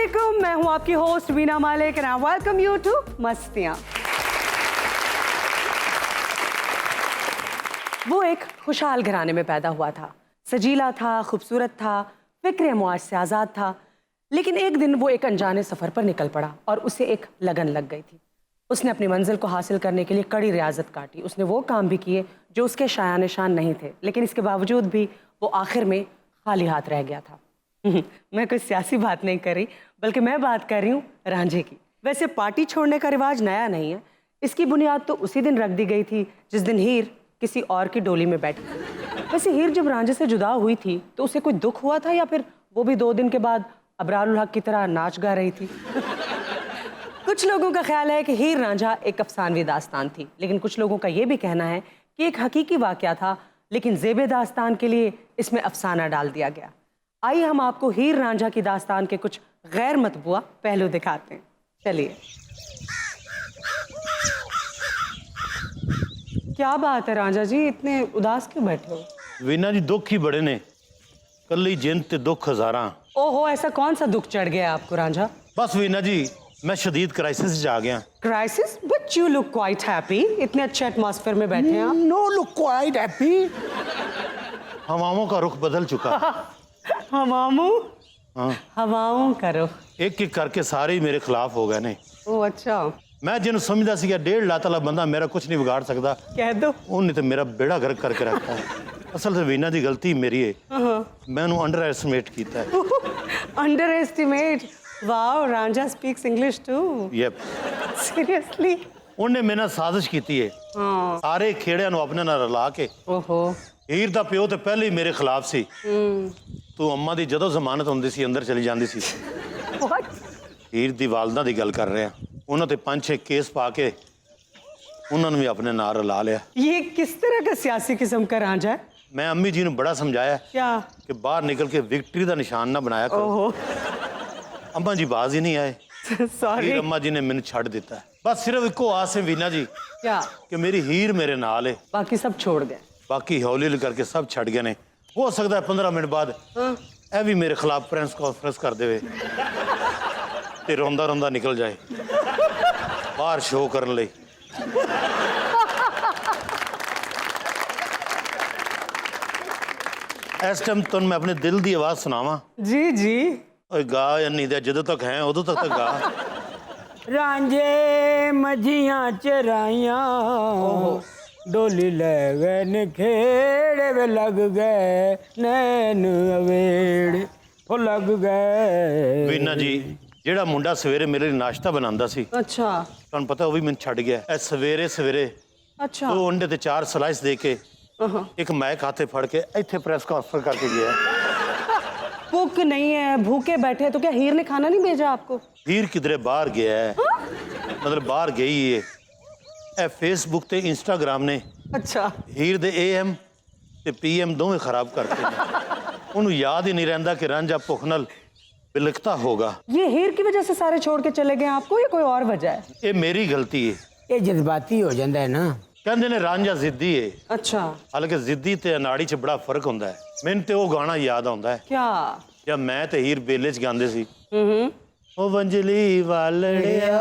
वालेकुम, मैं हूं आपकी host Veena Malik and I welcome you to Mastiyaan. वो एक खुशहाल घराने में पैदा हुआ था, सजीला था, खूबसूरत था, फिक्र मुआश से आज़ाद था। लेकिन एक दिन वो एक अनजाने सफ़र पर निकल पड़ा और उसे एक लगन लग गई थी। उसने अपनी मंजिल को हासिल करने के लिए कड़ी रियाजत काटी। उसने वो काम भी किए जो उसके शायान शान नहीं थे, लेकिन इसके बावजूद भी वो आखिर में खाली हाथ रह गया था। मैं कोई सियासी बात नहीं कर रही, बल्कि मैं बात कर रही हूँ रांझे की। वैसे पार्टी छोड़ने का रिवाज नया नहीं है, इसकी बुनियाद तो उसी दिन रख दी गई थी जिस दिन हीर किसी और की डोली में बैठी थी। वैसे हीर जब रांझे से जुदा हुई थी तो उसे कोई दुख हुआ था, या फिर वो भी 2 दिन के बाद अबरारुल हक की तरह नाच गा रही थी? कुछ लोगों का ख्याल है कि हीर रांझा एक अफसानवी दास्तान थी, लेकिन कुछ लोगों का ये भी कहना है कि एक हकीकी वाक़या था, लेकिन ज़ेबे दास्तान के लिए इसमें अफसाना डाल दिया गया। आइए हम आपको हीर रांझा की दास्तान के कुछ गैर मतबूआ पहलू दिखाते हैं। चलिए। क्या बात है रांझा जी, इतने उदास क्यों बैठे हो? वीना जी दुख ही बड़े ने, कल्ली जिंद ते दुख हजारा। ओहो, ऐसा कौन सा दुख चढ़ गया आपको रांझा? बस वीना जी मैं शदीद क्राइसिस जा गया। Crisis? But you look quite happy. इतने अच्छे एटमॉस्फेयर में बैठे हैं आप। No look quite happy. हवाओं का रुख बदल चुका। हवाओं का रुख एक एक करके सारे ही मेरे खिलाफ हो गए ने। ओह अच्छा। मैं जिन्होंने समझदा सी 1.5 लाख वाला बंदा मेरा कुछ नहीं बिगाड़ सकता, कह दो। उन्हें तो मेरा बेड़ा गर्क करके रखा है। असल से वीना दी गलती मेरी है, मैं उन्हें अंडर एस्टिमेट किया है। Underestimate? Wow, Ranjha speaks English too. Yup. Seriously? उन्हें मेरे नाल साजिश की है, सारे खेड़ियां नूं अपने नाल रला के। ओहो। हीर दा प्यो तो पहले ही मेरे खिलाफ सी। तू अम्मा दी जदों जमानत हुंदी सी अंदर चली जांदी सी। व्हाट? हीर दी वालदा दी गल कर रहे हैं। उन्होंने 5-6 केस पा के उन्होंने भी अपने नाल रला लिया। ये किस तरह का सियासी किस्म का रांझा है? मैं अम्मी जी ने बड़ा समझाया क्या कि बाहर निकल के विक्ट्री का निशान ना बनाया करो। ओहो। अम्मा जी बाज ही नहीं आए। सॉरी। अम्मा जी ने मैंने छड़ दिता है। बस सिर्फ एको आस है वीना जी, क्या? कि मेरी हीर मेरे नाल है। बाकी सब छोड़ गए? बाकी हौली हौली करके सब छड़ गए ने। हो सकता है 15 मिनट बाद ए भी मेरे खिलाफ प्रेस कॉन्फ्रेंस कर दे ते रोंदा रोंदा निकल जाए बाहर शो करने लई। इस टाइम तुम मैं अपने दिल की आवाज सुनावा। जी जी। ओए गा या नहीं दे, जदों तक है उदों तक गा। रांझे मझियां चराइयां, डोली ले गए न खेड़े वे लग गए नैन अवेड़ वो लग गए। वीना जी ਜਿਹੜਾ ਮੁੰਡਾ ਸਵੇਰੇ ਮੇਰੇ ਲਈ ਨਾਸ਼ਤਾ ਬਣਾਉਂਦਾ ਸੀ, अच्छा ਤੁਹਾਨੂੰ ਪਤਾ ਉਹ ਵੀ ਮੈਨੂੰ ਛੱਡ ਗਿਆ। ਐ ਸਵੇਰੇ ਸਵੇਰੇ अच्छा। 2 ਅੰਡੇ ਤੇ 4 ਸਲਾइस ਦੇ ਕੇ ਇੱਕ ਮੈਕ ਹੱਥੇ ਫੜ ਕੇ ਇੱਥੇ ਪ੍ਰੈਸ ਕਾਨਫਰੰਸ ਕਰਕੇ ਗਿਆ। भूख नहीं है, भूखे बैठे तो क्या हीर ने खाना नहीं भेजा आपको? हीर किधरे बाहर गया है, मतलब बाहर गई है। ए फेसबुक ते इंस्टाग्राम ने अच्छा। हीर दे AM ते PM दोवें खराब करते हैं। उन्हें याद ही नहीं रहता कि रांझा भुख नाल बिलखता होगा। ये हीर की वजह से सारे छोड़ के चले गए आपको, या कोई और वजह है? ये मेरी गलती है। ये जज्बाती हो जाता है ना। कहते ने रांझा जिद्दी है, अच्छा। हालांकि जिद्दी ते अनाड़ी च बड़ा फर्क होता है। मैंने तो वो गाना याद आता है क्या? जब मैं ते हीर बेले च गांदे सी, ओ वंजली वालड़िया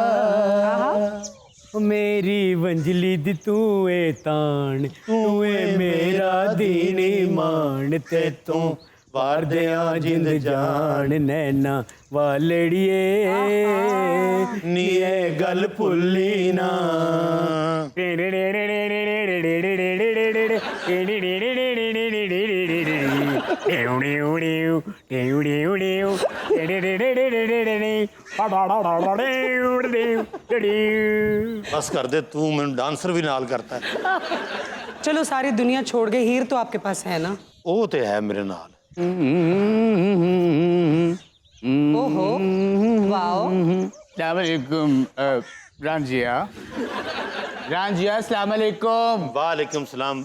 मेरी वंजली दी तू ए तान, तू ए मेरा दीनी मान, ते तू वार दिया जिंद जान नैना वालड़िए नी ए गल भुल्ली ना। बस कर दे, तू मैं डांसर भी नाल करता है। चलो सारी दुनिया छोड़ गई, हीर तो आपके पास है ना? वो तो है मेरे नाल। ओहो, वाओ। अस्सलामुअलैकुम रांझिया। रांझिया अस्सलाम वालेकुम। वालेकुम सलाम।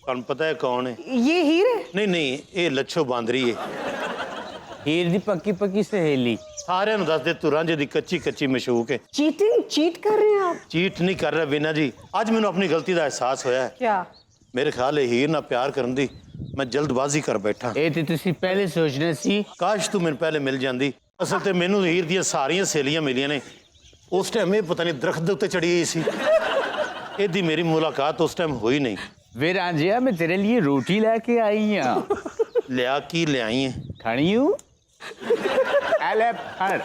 तुम पता है कौन है? ये हीर है? नहीं नहीं, ये लच्छो बांदरी है। हीर दी पक्की पक्की सहेली। सारे नु दस दे तू रांझे दी कच्ची कच्ची मशूक है। चीट कर रहे हैं आप? चीट नहीं कर रहा वीना जी, आज मैंने अपनी गलती का एहसास होया है। क्या? मेरे ख्याल है हीर ना प्यार करन दी मैं जल्दबाजी कर बैठा। ए ते तुसी पहले सोचना सी। काश तू मैंने पहले मिल जाती, ਅਸਲ ਤੇ ਮੈਨੂੰ ਹੀਰ ਦੀਆਂ ਸਾਰੀਆਂ ਸਹੇਲੀਆਂ ਮਿਲੀਆਂ ਨੇ ਉਸ ਟਾਈਮ ਇਹ ਪਤਾ ਨਹੀਂ ਦਰਖਤ ਦੇ ਉੱਤੇ ਚੜੀ ਹੋਈ ਸੀ ਇਹਦੀ ਮੇਰੀ ਮੁਲਾਕਾਤ ਉਸ ਟਾਈਮ ਹੋਈ ਨਹੀਂ वे रांझिया मैं तेरे लिए रोटी लेके आई हूँ ਲਿਆ ਕੀ ਲਿਆਈ ਹੈ खानी हूँ एले फड़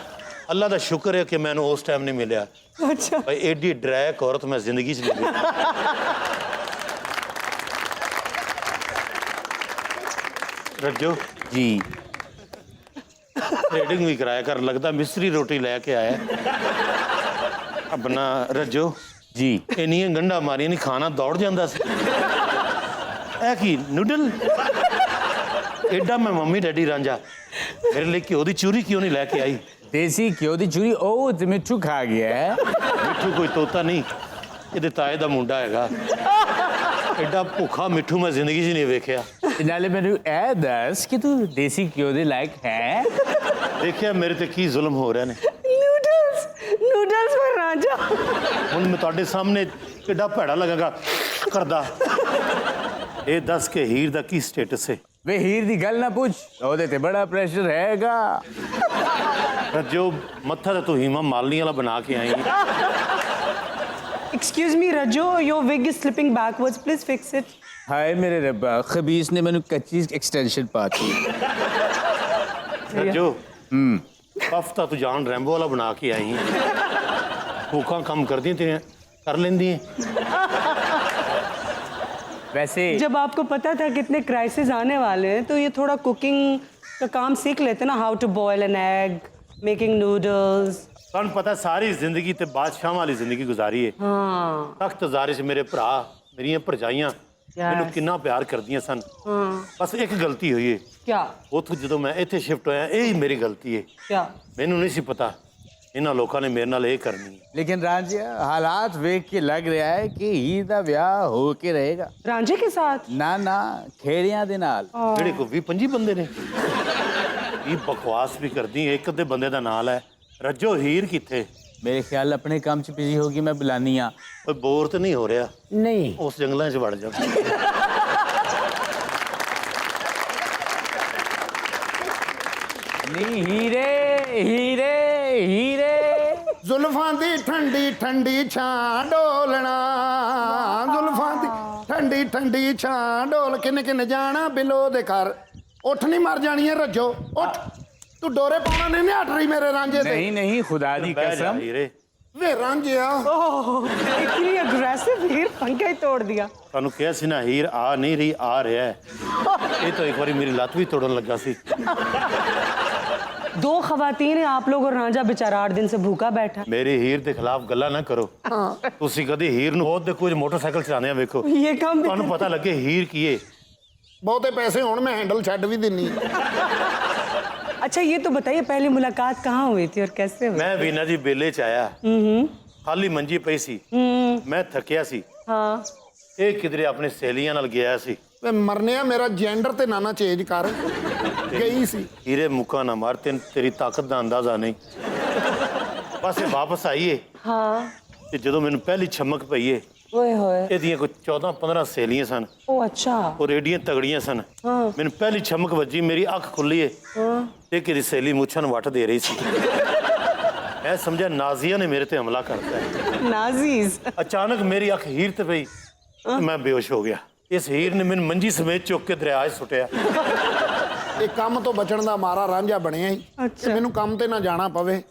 ਅੱਲਾ ਦਾ ਸ਼ੁਕਰ ਹੈ ਕਿ ਮੈਨੂੰ ਉਸ ਟਾਈਮ ਨਹੀਂ ਮਿਲਿਆ अच्छा ਭਾਈ ਐਡੀ ਡਰੈਕ ਔਰਤ ਮੈਂ ਜ਼ਿੰਦਗੀ 'ਚ ਨਹੀਂ ਦੇਖੀ ਰੱਜੋ जी ट्रेडिंग भी कराया कर लगता मिस्त्री रोटी लेके आया अपना रजो जी इनियां गंढा मारियां नहीं खाना दौड़ जाता सी ऐ की नूडल एडा मैं मम्मी डैडी रांझा मेरे लिए घ्यो दी चूरी क्यों नहीं लेके आई देसी घ्यो दी चूरी ओ ते मिठू खा गया है मिठू कोई तोता नहीं ਇਹਦੇ ਤਾਏ ਦਾ ਮੁੰਡਾ ਹੈਗਾ ਐਡਾ ਭੁੱਖਾ ਮਿੱਠੂ ਮੈਂ ਜ਼ਿੰਦਗੀ 'ਚ ਨਹੀਂ ਵੇਖਿਆ ते नाले मैंने ए दस कि तू देसी घ्यो दे लायक है ਦੇਖਿਆ ਮੇਰੇ ਤੇ ਕੀ ਜ਼ੁਲਮ ਹੋ ਰਿਹਾ ਨੇ नूडल्स नूडल्स पर राजा ਹੁਣ ਮੈਂ ਤੁਹਾਡੇ ਸਾਹਮਣੇ ਕਿੱਡਾ ਭੈੜਾ ਲੱਗਾਗਾ ਕਰਦਾ ਇਹ ਦੱਸ ਕੇ ਹੀਰ ਦਾ ਕੀ ਸਟੇਟਸ ਹੈ वे हीर दी गल ना पूछ ओदे ते बड़ा प्रेशर हैगा ਰੱਜੋ ਮੱਥਾ ਤਾਂ ਤੂੰ ਹੀਮਾ ਮਾਲਨੀ ਵਾਲਾ ਬਣਾ ਕੇ ਆਈ Excuse me, Raju, your wig is slipping backwards. Please fix it. हाय मेरे रब्बा खबीस ने मैंने कच्ची एक्सटेंशन पाती ਰੱਜੋ ਪਫ ਤਾਂ ਤੂੰ ਜਾਨ ਰੈਂਬੋ ਵਾਲਾ ਬਣਾ ਕੇ ਆਈ ਹੈ ਭੂਖਾਂ ਕੰਮ ਕਰਦੀ ਤੇ ਕਰ ਲੈਂਦੀ ਹੈ वैसे जब आपको पता था कितने क्राइसिस आने वाले हैं तो ये थोड़ा कुकिंग का काम सीख लेते ना, how to boil an egg, making noodles. ਤੁਹਾਨੂੰ ਪਤਾ ਸਾਰੀ ਜ਼ਿੰਦਗੀ ਤੇ ਬਾਦਸ਼ਾਹਾਂ ਵਾਲੀ ਜ਼ਿੰਦਗੀ ਗੁਜ਼ਾਰੀ ਹੈ हाँ ਤਖਤ ਜ਼ਾਰੇ 'ਚ ਮੇਰੇ ਭਰਾ ਮੇਰੀਆਂ ਭਰਜਾਈਆਂ ਮੈਨੂੰ ਕਿੰਨਾ ਪਿਆਰ ਕਰਦੀਆਂ ਸਨ हाँ ਬਸ ਇੱਕ ਗਲਤੀ ਹੋਈ ਹੈ क्या ਉੱਥੋਂ ਜਦੋਂ ਮੈਂ ਇੱਥੇ ਸ਼ਿਫਟ ਹੋਇਆ ਇਹ ਹੀ ਮੇਰੀ ਗਲਤੀ ਹੈ क्या ਮੈਨੂੰ ਨਹੀਂ ਸੀ ਪਤਾ ਇਹਨਾਂ ਲੋਕਾਂ ਨੇ ਮੇਰੇ ਨਾਲ ਇਹ ਕਰਨੀ ਹੈ लेकिन रांझिया हालात वेख के लग रहा है कि हीर दा ब्याह हो के रहेगा रांझे के साथ ना ना खेड़ियां दे नाल ਜਿਹੜੇ ਕੋ 20-25 ਬੰਦੇ ਨੇ ਇਹ ਬਕਵਾਸ ਵੀ ਕਰਦੀ ਹੈ ਇੱਕ ਅੱਧੇ ਬੰਦੇ ਦਾ ਨਾਲ ਹੈ ਰੱਜੋ ਹੀਰ ਕਿੱਥੇ मेरे ख्याल अपने काम च बिजी होगी मैं बुलानी आ ਓਏ ਬੋਰ ਤੇ ਨਹੀਂ ਹੋ ਰਿਹਾ नहीं ਉਸ ਜੰਗਲਾਂ 'ਚ ਵੜ ਜਾ नी हीरे हीरे हीरे ਜ਼ੁਲਫਾਂ ਦੀ ਠੰਡੀ ਠੰਡੀ ਛਾਂ ਡੋਲਣਾ ਜ਼ੁਲਫਾਂ ਦੀ ਠੰਡੀ ਠੰਡੀ ਛਾਂ ਡੋਲ ਕਿੰਨੇ ਕਿੰਨੇ ਜਾਣਾ ਬਿਲੋ ਦੇ ਘਰ ਉੱਠ ਨਹੀਂ ਮਰ ਜਾਣੀ ਹੈ ਰੱਜੋ ਉੱਠ ਤੂੰ ਡੋਰੇ ਪਾਉਣਾ ਨਹੀਂ ਹਟ ਰਹੀ ਮੇਰੇ ਰਾਂਝੇ ਤੇ नहीं नहीं खुदा दी ਬਹਿ ਜਾ कसम ਹੀਰੇ ਵੇ ਰਾਂਝਿਆ ओह इतनी अग्रेसिव हीर पंखा ही तोड़ दिया। ਤੁਹਾਨੂੰ ਕਿਹਾ ਸੀ ਨਾ ਹੀਰ ਆ ਨਹੀਂ ਰਹੀ ਆ ਰਿਹਾ ਹੈ ਇਹ ਤਾਂ ਇੱਕ ਵਾਰੀ ਮੇਰੀ ਲੱਤ ਵੀ ਤੋੜਨ ਲੱਗਾ ਸੀ दो खवातीन हैं आप लोग और रांझा बेचारा 8 दिन से भूखा बैठा। ਮੇਰੀ ਹੀਰ ਦੇ ਖਿਲਾਫ ਗੱਲਾਂ ਨਾ ਕਰੋ ਤੁਸੀਂ ਕਦੇ ਹੀਰ ਨੂੰ ਬਹੁਤ ਦੇ ਕੁਝ ਮੋਟਰਸਾਈਕਲ ਚਲਾਉਂਦੇ ਆ ਵੇਖੋ ये काम भी ਤੁਹਾਨੂੰ ਪਤਾ ਲੱਗੇ ਹੀਰ ਕੀ ਹੈ ਬਹੁਤੇ ਪੈਸੇ ਹੋਣ ਮੈਂ ਹੈਂਡਲ ਛੱਡ ਵੀ ਦਿੰਨੀ अच्छा ये तो बताइए पहली मुलाकात कहाँ हुई थी और कैसे हुई? ਮੈਂ ਵੀਨਾ ਜੀ ਬੇਲੇ ਚ ਆਇਆ ਖਾਲੀ ਮੰਜੀ ਪਈ ਸੀ ਮੈਂ ਥੱਕਿਆ ਸੀ हाँ ਇਹ ਕਿਧਰੇ ਆਪਣੇ ਸਹੇਲੀਆਂ ਨਾਲ ਗਿਆ ਸੀ ਵੇ ਮਰਨਿਆ ਮੇਰਾ ਜੈਂਡਰ ਤੇ ਨਾ ਚੇਂਜ ਕਰ ਗਈ ਸੀ ਹੀਰੇ ਮੁੱਕਾ ਨਾ ਮਾਰ ਤੇਰੀ ਤਾਕਤ ਦਾ ਅੰਦਾਜ਼ਾ ਨਹੀਂ ਬਸ ਇਹ ਵਾਪਸ ਆਈਏ हाँ ਤੇ ਜਦੋਂ ਮੈਨੂੰ ਪਹਿਲੀ ਛਮਕ ਪਈਏ ओए होए ਇਹਦੀਆਂ ਕੋਈ 14-15 ਸਹੇਲੀਆਂ ਸਨ ओ अच्छा ਉਹ ਰੇਡੀਆਂ ਤਗੜੀਆਂ ਸਨ हाँ ਮੈਨੂੰ ਪਹਿਲੀ ਛਮਕ ਵੱਜੀ ਮੇਰੀ ਅੱਖ ਖੁੱਲੀ ਏ हाँ ਤੇ ਕਿਹਦੀ ਸਹੇਲੀ ਮੁੱਛਾਂ ਨੂੰ ਵੱਟ ਦੇ ਰਹੀ ਸੀ ਮੈਂ ਸਮਝਿਆ ਨਾਜ਼ੀਆਂ ਨੇ ਮੇਰੇ ਤੇ ਹਮਲਾ ਕਰਤਾ ਹੈ नाजीज ਅਚਾਨਕ ਮੇਰੀ ਅੱਖ ਹੀਰ ਤੇ ਪਈ ਤੇ ਮੈਂ ਬੇਹੋਸ਼ ਹੋ ਗਿਆ ਇਸ ਹੀਰ ਨੇ ਮੈਨੂੰ ਮੰਜੀ ਸਮੇਤ ਚੁੱਕ ਕੇ ਦਰਿਆ 'ਚ ਸੁੱਟਿਆ ਇਹ ਕੰਮ ਤੋਂ ਬਚਣ ਦਾ ਮਾਰਾ ਰਾਂਝਾ ਬਣਿਆ ਹੀ ਅੱਛਾ। ਮੈਨੂੰ ਕੰਮ ਤੇ ਨਾ ਜਾਣਾ ਪਵੇ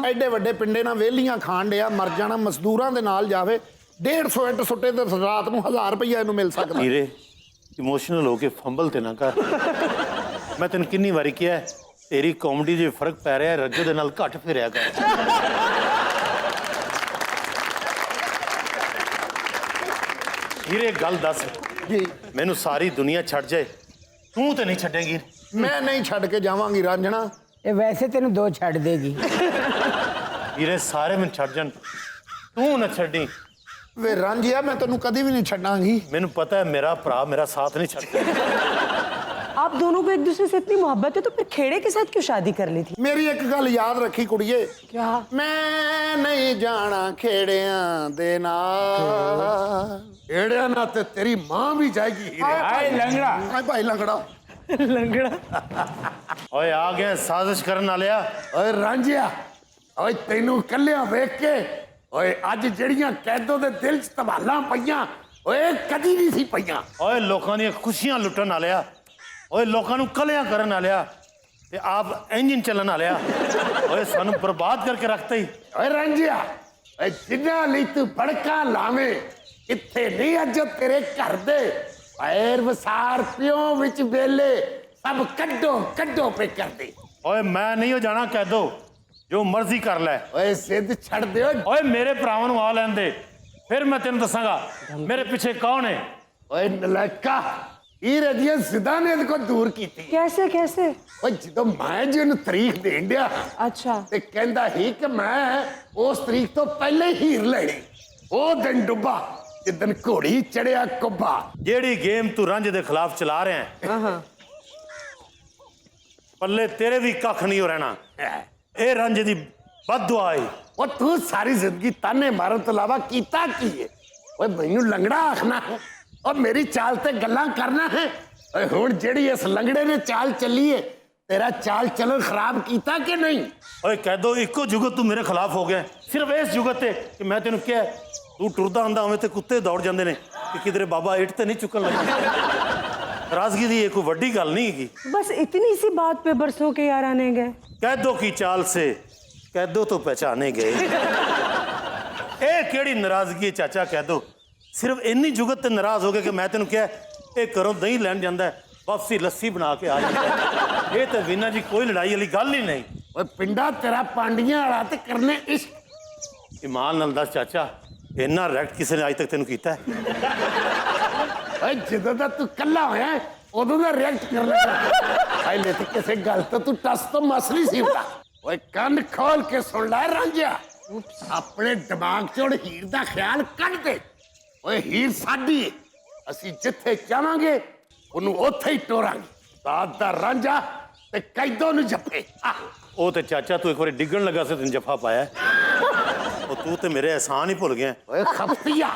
ਐਡੇ ਵੱਡੇ ਪਿੰਡੇ ਨਾਲ ਵਿਹਲੀਆਂ ਖਾਣ ਡਿਆ ਮਰ ਜਾਣਾ ਮਜ਼ਦੂਰਾਂ ਦੇ ਨਾਲ ਜਾਵੇ 150 ਇੱਟ ਸੁੱਟੇ ਤੇ ਰਾਤ ਨੂੰ 1000 ਰੁਪਈਆ ਇਹਨੂੰ ਮਿਲ ਸਕਦਾ ਹੀਰੇ ਇਮੋਸ਼ਨਲ ਹੋ ਕੇ ਫੰਬਲ ਤੇ ਨਾ ਕਰ ਮੈਂ ਤੈਨੂੰ ਕਿੰਨੀ ਵਾਰੀ ਕਿਹਾ ਹੈ, ਤੇਰੀ ਕਾਮੇਡੀ 'ਚ ਫਰਕ ਪੈ ਰਿਹਾ ਰੱਜੋ ਦੇ ਨਾਲ ਘੱਟ ਫਿਰਿਆ ਕਰ ਹੀਰੇ ਗੱਲ ਦੱਸ ਜੀ ਮੈਨੂੰ ਸਾਰੀ ਦੁਨੀਆ ਛੱਡ ਜਾਏ ਤੂੰ ਤੇ ਨਹੀਂ ਛੱਡੇਂਗੀ ਮੈਂ ਨਹੀਂ ਛੱਡ ਕੇ ਜਾਵਾਂਗੀ ਰਾਂਝਣਾ ये वैसे तेन दो छड़ देगी ਹੀਰੇ ਸਾਰੇ ਮੈਨੂੰ ਛੱਡ ਜਾਣ ਤੂੰ ਨਾ ਛੱਡੀ ਵੇ ਰਾਂਝਿਆ ਮੈਂ ਤੈਨੂੰ ਕਦੀ ਵੀ ਨਹੀਂ ਛੱਡਾਂਗੀ ਮੈਨੂੰ ਪਤਾ ਹੈ ਮੇਰਾ ਭਰਾ ਮੇਰਾ ਸਾਥ ਨਹੀਂ ਛੱਡਦਾ आप दोनों को एक दूसरे से इतनी मोहब्बत है तो फिर खेड़े के साथ क्यों शादी कर ली थी? ਮੇਰੀ ਇੱਕ ਗੱਲ ਯਾਦ ਰੱਖੀ ਕੁੜੀਏ क्या? ਮੈਂ ਨਹੀਂ ਜਾਣਾ ਖੇੜਿਆਂ ਦੇ ਨਾਲ ਖੇੜਿਆਂ ਨਾਲ ਤੇ ਤੇਰੀ ਮਾਂ ਵੀ ਜਾਏਗੀ ਹੀਰੇ आए लंगड़ा ਆਏ ਭਾਈ ਲੰਗੜਾ लंगड़ा ਓਏ ਆ ਗਿਆ ਸਾਜ਼ਿਸ਼ ਕਰਨ ਵਾਲਿਆ। ਓਏ ਰਾਂਝਿਆ, ਓਏ ਤੈਨੂੰ ਕੱਲਿਆਂ ਵੇਖ ਕੇ ਓਏ ਅੱਜ ਜਿਹੜੀਆਂ ਕੈਦੋ ਦੇ ਦਿਲ 'ਚ ਧਮਾਲਾਂ ਪਈਆਂ ਓਏ ਕਦੀ ਨਹੀਂ ਸੀ ਪਈਆਂ। ਓਏ ਲੋਕਾਂ ਦੀਆਂ ਖੁਸ਼ੀਆਂ ਲੁੱਟਣ ਵਾਲਿਆ, ਓਏ ਲੋਕਾਂ ਨੂੰ ਕਲਿਆਂ ਕਰਨ ਵਾਲਿਆ ਤੇ ਆਪ ਇੰਜਨ ਚੱਲਣ ਵਾਲਿਆ। ਓਏ ਸਾਨੂੰ ਬਰਬਾਦ ਕਰਕੇ ਰੱਖਤਾ ਹੀ। ਓਏ ਰਾਂਝਿਆ, ਓਏ ਜਿੰਨਾਂ ਲਈ ਤੂੰ ਭੜਕਾ ਲਾਵੇਂ ਇੱਥੇ ਨਹੀਂ ਅੱਜ ਤੇਰੇ ਘਰ ਦੇ ਪੈਰ ਵਸਾਰ ਪਿਓ ਵਿੱਚ ਵੇਲੇ ਸਭ ਕੱਢੋ ਕੱਢੋ ਪੇ ਕਰਦੇ। ਓਏ ਮੈਂ ਨਹੀਂ ਹੋ ਜਾਣਾ ਕੈਦੋ, ਜੋ ਮਰਜ਼ੀ ਕਰ ਲੈ। ਓਏ ਸਿੱਧ ਛੱਡ ਦਿਓ। ਓਏ ਮੇਰੇ ਭਰਾਵਾਂ ਨੂੰ ਆ ਲੈਣ ਦੇ, ਫਿਰ ਮੈਂ ਤੈਨੂੰ ਦੱਸਾਂਗਾ ਮੇਰੇ ਪਿੱਛੇ ਕੌਣ ਹੈ। ਓਏ ਨਲਾਇਕਾ, ਇਹ ਰਦੀਆਂ ਸਿੱਧਾ ਨੇ ਇਹਦੇ ਕੋਲ ਦੂਰ ਕੀਤੀ। कैसे कैसे? ਓਏ ਜਦੋਂ ਮੈਂ ਜੀ ਉਹਨੂੰ ਤਰੀਕ ਦੇਣ ਡਿਆ अच्छा ਤੇ ਕਹਿੰਦਾ ਹੀ ਕਿ ਮੈਂ ਉਸ ਤਰੀਕ ਤੋਂ ਪਹਿਲੇ ਹੀ ਹੀਰ ਲੈਣੀ। ਉਹ ਦਿਨ ਡੁੱਬਾ ਜਿੱਦਣ ਘੋੜੀ ਚੜਿਆ ਕੁੱਬਾ। ਜਿਹੜੀ ਗੇਮ ਤੂੰ ਰਾਂਝੇ ਦੇ ਖਿਲਾਫ ਚਲਾ ਰਿਹਾ ਹੈ, हाँ ਪੱਲੇ ਤੇਰੇ ਵੀ ਕੱਖ ਨਹੀਂ ਹੋ ਰਹਿਣਾ। ਇਹ ਰਾਂਝੇ ਦੀ ਬਦਦੁਆ ਹੈ। ਉਹ ਤੂੰ ਸਾਰੀ ਜ਼ਿੰਦਗੀ ਤਾਨੇ ਮਾਰਨ ਤੋਂ ਇਲਾਵਾ ਕੀਤਾ ਕੀ ਹੈ? ਓਏ ਮੈਨੂੰ ਲੰਗੜਾ ਆਖਣਾ ਹੈ ਔਰ ਮੇਰੀ ਚਾਲ ਤੇ ਗੱਲਾਂ ਕਰਨਾ ਹੈ। ਓਏ ਹੁਣ ਜਿਹੜੀ ਇਸ ਲੰਗੜੇ ਨੇ ਚਾਲ ਚੱਲੀ ਹੈ, ਤੇਰਾ ਚਾਲ ਚਲਨ ਖਰਾਬ ਕੀਤਾ ਕਿ ਨਹੀਂ? ਓਏ ਕੈਦੋ ਇੱਕੋ ਜੁਗਤ ਤੂੰ ਮੇਰੇ ਖਿਲਾਫ ਹੋ ਗਿਆ, ਸਿਰਫ ਇਸ ਜੁਗਤ ਤੇ ਕਿ ਮੈਂ ਤੈਨੂੰ ਕਿਹਾ ਤੂੰ ਟੁਰਦਾ ਹੁੰਦਾ ਉਵੇਂ ਤੇ ਕੁੱਤੇ ਦੌੜ ਜਾਂਦੇ ਨੇ ਕਿ ਕਿਧਰੇ ਬਾਬਾ ਇੱਟ ਤੇ ਨਹੀਂ ਚੁੱਕਣ ਲੱਗਾ। ਨਾਰਾਜ਼ਗੀ ਦੀ ਇਹ ਕੋਈ ਵੱਡੀ ਗੱਲ ਨਹੀਂ ਹੈਗੀ। बस इतनी सी बात पे बरसों के याराने गए। कैदों की चाल से कैदो तो पहचाने गए। ए केड़ी नाराजगी है चाचा कैदो, सिर्फ इन्नी जुगत ते नाराज हो गए कि मैं तेन क्या ये घरों दही लैन जाता है वापसी लस्सी बना के आ जाता है। ये तो वीना जी कोई लड़ाई वाली गल ही नहीं। ਓਏ ਪਿੰਡਾ ਤੇਰਾ ਪਾਂਡੀਆਂ ਵਾਲਾ ਤੇ ਕਰਨੇ ਇਸ਼ਕ। ईमान नाल दस चाचा इन्ना रैक्ट किसी ने अज तक तेन किया है? ਓਏ ਜਦੋਂ ਦਾ ਤੂੰ ਕੱਲਾ ਹੋਇਆ ਹੈ, ਉਦੋਂ ਦਾ ਰਿਐਕਟ ਕਰ ਲੱਗਾ। ਪਹਿਲੇ ਤੇ ਕਿਸੇ ਗੱਲ ਤੋਂ ਤੂੰ ਟਸ ਤੋਂ ਮਸ ਨਹੀਂ ਸੀ ਹੁੰਦਾ। ਓਏ ਕੰਨ ਖੋਲ ਕੇ ਸੁਣ ਲੈ ਰਾਂਝਿਆ, ਆਪਣੇ ਦਿਮਾਗ ਚੋਂ ਹੀਰ ਦਾ ਖਿਆਲ ਕੱਢ ਦੇ। ਓਏ ਹੀਰ ਸਾਡੀ ਹੈ, ਅਸੀਂ ਜਿੱਥੇ ਚਾਹਾਂਗੇ ਉਹਨੂੰ ਉੱਥੇ ਹੀ ਟੋਰਾਂਗੇ। ਦਾਦ ਦਾ ਰਾਂਝਾ ਤੇ ਕੈਦੋਂ ਨੂੰ ਜੱਫੇ। ਉਹ ਤੇ ਚਾਚਾ ਤੂੰ ਇੱਕ ਵਾਰੀ ਡਿੱਗਣ ਲੱਗਾ ਸੀ ਤੈਨੂੰ ਜੱਫਾ ਪਾਇਆ। ਉਹ ਤੂੰ ਤੇ ਮੇਰੇ ਅਹਿਸਾਨ ਹੀ ਭੁੱਲ ਗਿਆ। ਓਏ ਖਫਤੀਆ,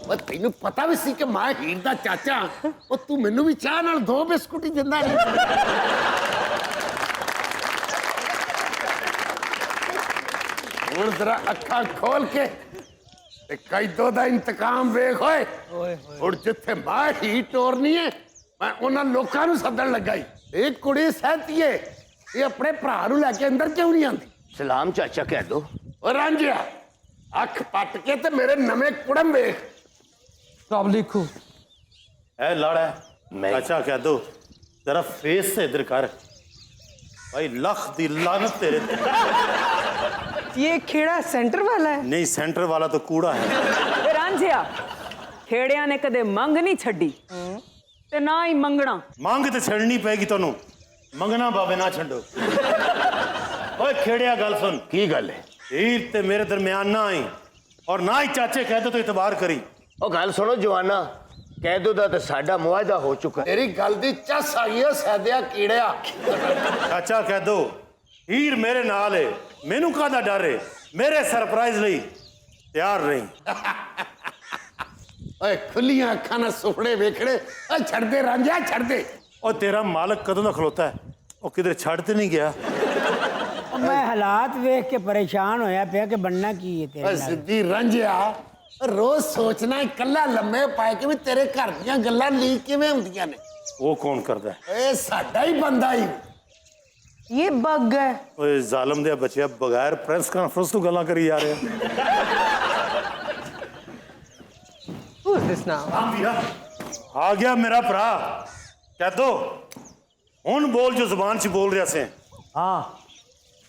ਓਏ ਤੈਨੂੰ ਪਤਾ ਵੀ ਸੀ ਕਿ ਮੈਂ ਹੀਰ ਦਾ ਚਾਚਾ ਹਾਂ। ਉਹ ਤੂੰ ਮੈਨੂੰ ਵੀ ਚਾਹ ਨਾਲ 2 ਬਿਸਕੁਟ ਹੀ ਦਿੰਦਾ ਨਹੀਂ। ਹੁਣ ਜ਼ਰਾ ਅੱਖਾਂ ਖੋਲ ਕੇ ਤੇ ਕੈਦੋਂ ਦਾ ਇੰਤਕਾਮ ਵੇਖ। ਓਏ ਹੁਣ ਜਿੱਥੇ ਮੈਂ ਹੀ ਟੋਰਨੀ ਹੈ, ਮੈਂ ਉਹਨਾਂ ਲੋਕਾਂ ਨੂੰ ਸੱਦਣ ਲੱਗਾ ਈ। ਇਹ ਕੁੜੀ ਸਹਿਤੀਏ, ਇਹ ਆਪਣੇ ਭਰਾ ਨੂੰ ਲੈ ਕੇ ਅੰਦਰ ਕਿਉਂ ਨਹੀਂ ਆਉਂਦੀ? ਸਲਾਮ ਚਾਚਾ ਕਹਿ ਦੋ। ਓ ਰਾਂਝਿਆ, ਅੱਖ ਪੱਟ ਕੇ ਤੇ ਮੇਰੇ ਨਵੇਂ ਕੁੜਮ ਵੇਖ। लिखो है लाड़ा है चाचा कह दो जरा फेस से इधर कर भाई, लख दी लानत तेरे ते। ये खेड़ा सेंटर वाला है? नहीं सेंटर वाला तो कूड़ा है। ਰਾਂਝਿਆ ਖੇੜਿਆਂ ਨੇ ਕਦੇ ਮੰਗ ਨਹੀਂ ਛੱਡੀ ਤੇ ਨਾ ਹੀ ਮੰਗਣਾ। मांग तो छड़नी पेगी तैनू, मंगना बाबे ना छो। ओए खेड़िया गल सुन, ਕੀ ਗੱਲ ਹੈ? हीर ते मेरे दरम्यान ना आई और ना ही चाचे कह दो तो इतबार करी। ਉਹ ਗੱਲ ਸੁਣੋ ਜਵਾਨਾ, ਕਹਿ ਦੋ ਦਾ ਤਾਂ ਸਾਡਾ ਮੁਆਹਦਾ ਹੋ ਚੁੱਕਾ ਹੈ। ਤੇਰੀ ਗੱਲ ਦੀ ਚੱਸ ਆਈ ਹੈ ਸੈਦਿਆ ਕੀੜਿਆ। चाचा कह दो हीर मेरे नाल है, मैनू काहदा डर है, मेरे सरप्राइज लई तैयार रही। ਓਏ ਖੁੱਲੀਆਂ ਅੱਖਾਂ ਨਾਲ ਸੁਪਨੇ ਵੇਖੜੇ। ਓਏ ਛੱਡ ਦੇ ਰਾਂਝਾ, ਛੱਡ ਦੇ। और तेरा मालक कदों दा खलोता है, वो किधर छड़ ते नहीं गया। मैं हालात देख के परेशान होया पिया कि बनना की है तेरे ਓਏ नाल। ਸਿੱਧੀ ਰਾਂਝਿਆ, ਰੋਜ਼ ਸੋਚਣਾ ਇਕੱਲਾ ਲੰਮੇ ਪਾਏ ਕਿ ਵੀ ਤੇਰੇ ਘਰ ਦੀਆਂ ਗੱਲਾਂ ਲੀਕ ਕਿਵੇਂ ਹੁੰਦੀਆਂ ਨੇ। वो कौन करदा है? ਏ ਸਾਡਾ ਹੀ ਬੰਦਾ ਹੀ। ये बग है। ओए जालम दे बच्चे बगैर प्रेस कॉन्फ्रेंस तो गल्लां करी जा रहे हैं। Who is this now? आ गया मेरा भरा कह दो हुन बोल जो जुबान च बोल रहा से। हाँ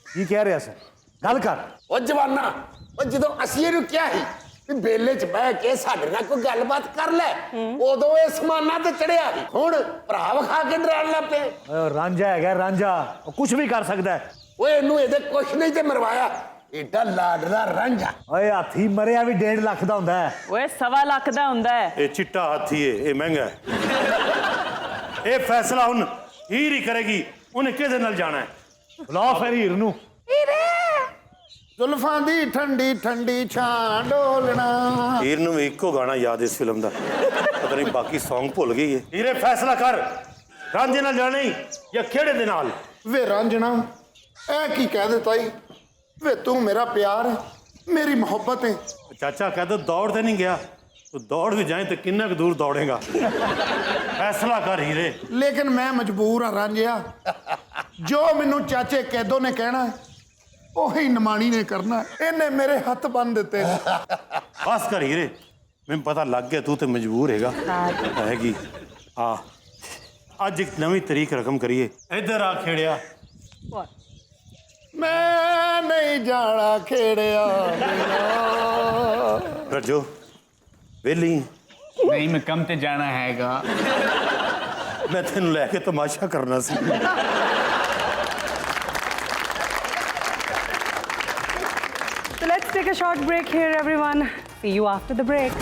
की कह रहा सर, गल कर। ਉਹ ਜਵਾਨਾ, ਉਹ ਜਦੋਂ ਅਸੀਂ ਇਹਨੂੰ ਕਿਹਾ ਸੀ ਵੀ ਬੇਲੇ 'ਚ ਬਹਿ ਕੇ ਸਾਡੇ ਨਾਲ ਕੋਈ ਗੱਲਬਾਤ ਕਰ ਲੈ, ਉਦੋਂ ਇਹ ਸਮਾਨਾਂ ਤੇ ਚੜਿਆ ਸੀ। ਹੁਣ ਭਰਾ ਵਿਖਾ ਕੇ ਡਰਾਉਣ ਲੱਗ ਪਏ। रांझा है रांझा, कुछ भी कर सकता है। ਓਏ ਇਹਨੂੰ ਇਹਦੇ ਕੁਛ ਨਹੀਂ ਤੇ ਮਰਵਾਇਆ, ਏਡਾ ਲਾਡਲਾ ਰਾਂਝਾ। ओए हाथी मरिया भी 1.5 लाख का हुंदा है। ਓਏ 1.25 ਲੱਖ ਦਾ ਹੁੰਦਾ ਹੈ। ये चिट्टा हाथी है, ये महंगा है। ये फैसला हुन हीर ही करेगी, उन्हें किहदे नाल जाना है। बुलाओ फिर हीर नू। ਜ਼ੁਲਫਾਂ ਦੀ ਠੰਡੀ ਠੰਡੀ ਛਾਂ ਡੋਲਣਾ। हीर नूं भी इक्को गाना याद इस फिल्म दा, पता नहीं बाकी सॉन्ग भुल गई है। हीरे फैसला कर ਰਾਂਝੇ ਨਾਲ ਜਾਣਾ ਹੀ ਜਾਂ ਖੇੜੇ ਦੇ ਨਾਲ? ਵੇ ਰਾਂਝਣਾ ਇਹ ਕੀ ਕਹਿ ਦਿੱਤਾ ਈ? ਵੇ ਤੂੰ ਮੇਰਾ ਪਿਆਰ ਹੈ, ਮੇਰੀ ਮੁਹੱਬਤ ਹੈ। ਚਾਚਾ कहते दौड़ ਤੇ ਨਹੀਂ ਗਿਆ, ਤੂੰ ਦੌੜ ਵੀ ਜਾਏ ਤੇ ਕਿੰਨਾ ਕੁ ਦੂਰ ਦੌੜੇਗਾ? ਫੈਸਲਾ ਕਰ ਹੀਰੇ। ਲੇਕਿਨ ਮੈਂ ਮਜਬੂਰ ਹਾਂ ਰਾਂਝਿਆ, ਜੋ ਮੈਨੂੰ ਚਾਚੇ ਕੈਦੋ ਨੇ ਕਹਿਣਾ ਹੈ, ਉਹੀ ਨਿਮਾਣੀ ਨੇ ਕਰਨਾ ਹੈ। ਇਹਨੇ ਮੇਰੇ ਹੱਥ ਬੰਨ ਦਿੱਤੇ ਨੇ। ਬਸ ਕਰ ਹੀਰੇ, ਮੈਨੂੰ ਪਤਾ ਲੱਗ ਗਿਆ ਤੂੰ ਤੇ ਮਜਬੂਰ ਹੈਗਾ ਹੈਗੀ। ਹਾਂ ਅੱਜ ਇੱਕ ਨਵੀਂ ਤਰੀਕ ਰਕਮ ਕਰੀਏ। ਇੱਧਰ ਆ ਖੇੜਿਆ। ਮੈਂ ਨਹੀਂ ਜਾਣਾ ਖੇੜਿਆ ਰੱਜੋ ਵੇਲੀ नहीं मैं कम ते जाना हैगा। ਮੈਂ ਤੈਨੂੰ ਲੈ ਕੇ ਤਮਾਸ਼ਾ ਕਰਨਾ ਸੀ। So let's take a short break here, everyone. See you after the break.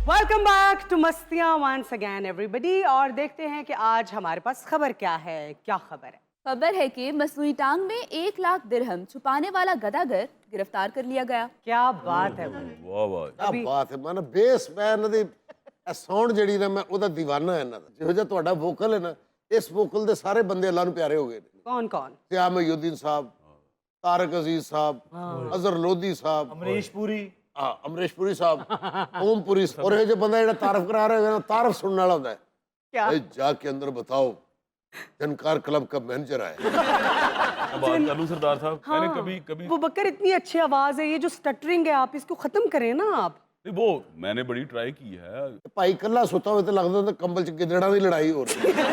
Welcome back to मस्तियाँ once again, everybody. और देखते हैं कि आज हमारे पास खबर क्या है। क्या खबर है? खबर है कि मसूरी टांग में 1 लाख दिरहम छुपाने वाला गदागर गिरफ्तार कर लिया गया। क्या बात है। क्या बात है। मैं बेस मैं ਇਹਨਾਂ ਦੀ ਸਾਊਂਡ ਜਿਹੜੀ ਨਾ ਮੈਂ ਉਹਦਾ دیਵਾਨਾ ਹੈ ਇਹਨਾਂ ਦਾ। ਜਿਹੋ ਜਿਹਾ ਤੁਹਾਡਾ ਵੋਕਲ ਹੈ ਨਾ, ਇਸ ਵੋਕਲ ਦੇ ਸਾਰੇ ਬੰਦੇ ਅੱਲਾ ਨੂੰ ਪਿਆਰੇ ਹੋ ਗਏ ਨੇ। कौन कौन? ਸਿਆਮ ਮਯੂਦੀਨ ਸਾਹਿਬ, ਤਾਰਕ ਅਜ਼ੀਜ਼ ਸਾਹਿਬ, ਅਜ਼ਹਰ ਲੋਧੀ ਸਾਹਿਬ, ਅਮਰੀਸ਼ ਪੁਰੀ, ਅਮਰੀਸ਼ ਪੁਰੀ ਸਾਹਿਬ, ਓਮ ਪੁਰੀ। ਔਰ ਇਹ ਜੋ ਬੰਦਾ ਜਿਹੜਾ ਤਾਰਫ ਕਰਾ ਰਿਹਾ ਹੈ ਨਾ, ਤਾਰਫ ਸੁਣਨ ਵਾਲਾ ਹੁੰਦਾ ਹੈ। क्या? जाके अंदर बताओ जनकार क्लब का मैनेजर आया। बात कर लूं सरदार साहब। हाँ, मैंने कभी वो बकर इतनी अच्छी आवाज है, ये जो स्टटरिंग है आप इसको खत्म करें ना आप। नहीं, वो मैंने बड़ी ट्राई की है। भाई कल्ला सुता हुआ तो लगता ਹੁੰਦਾ ਕੰਬਲ ਚ ਗਿੱਦੜਾਂ ਦੀ ਲੜਾਈ ਹੋ ਰਹੀ ਹੈ।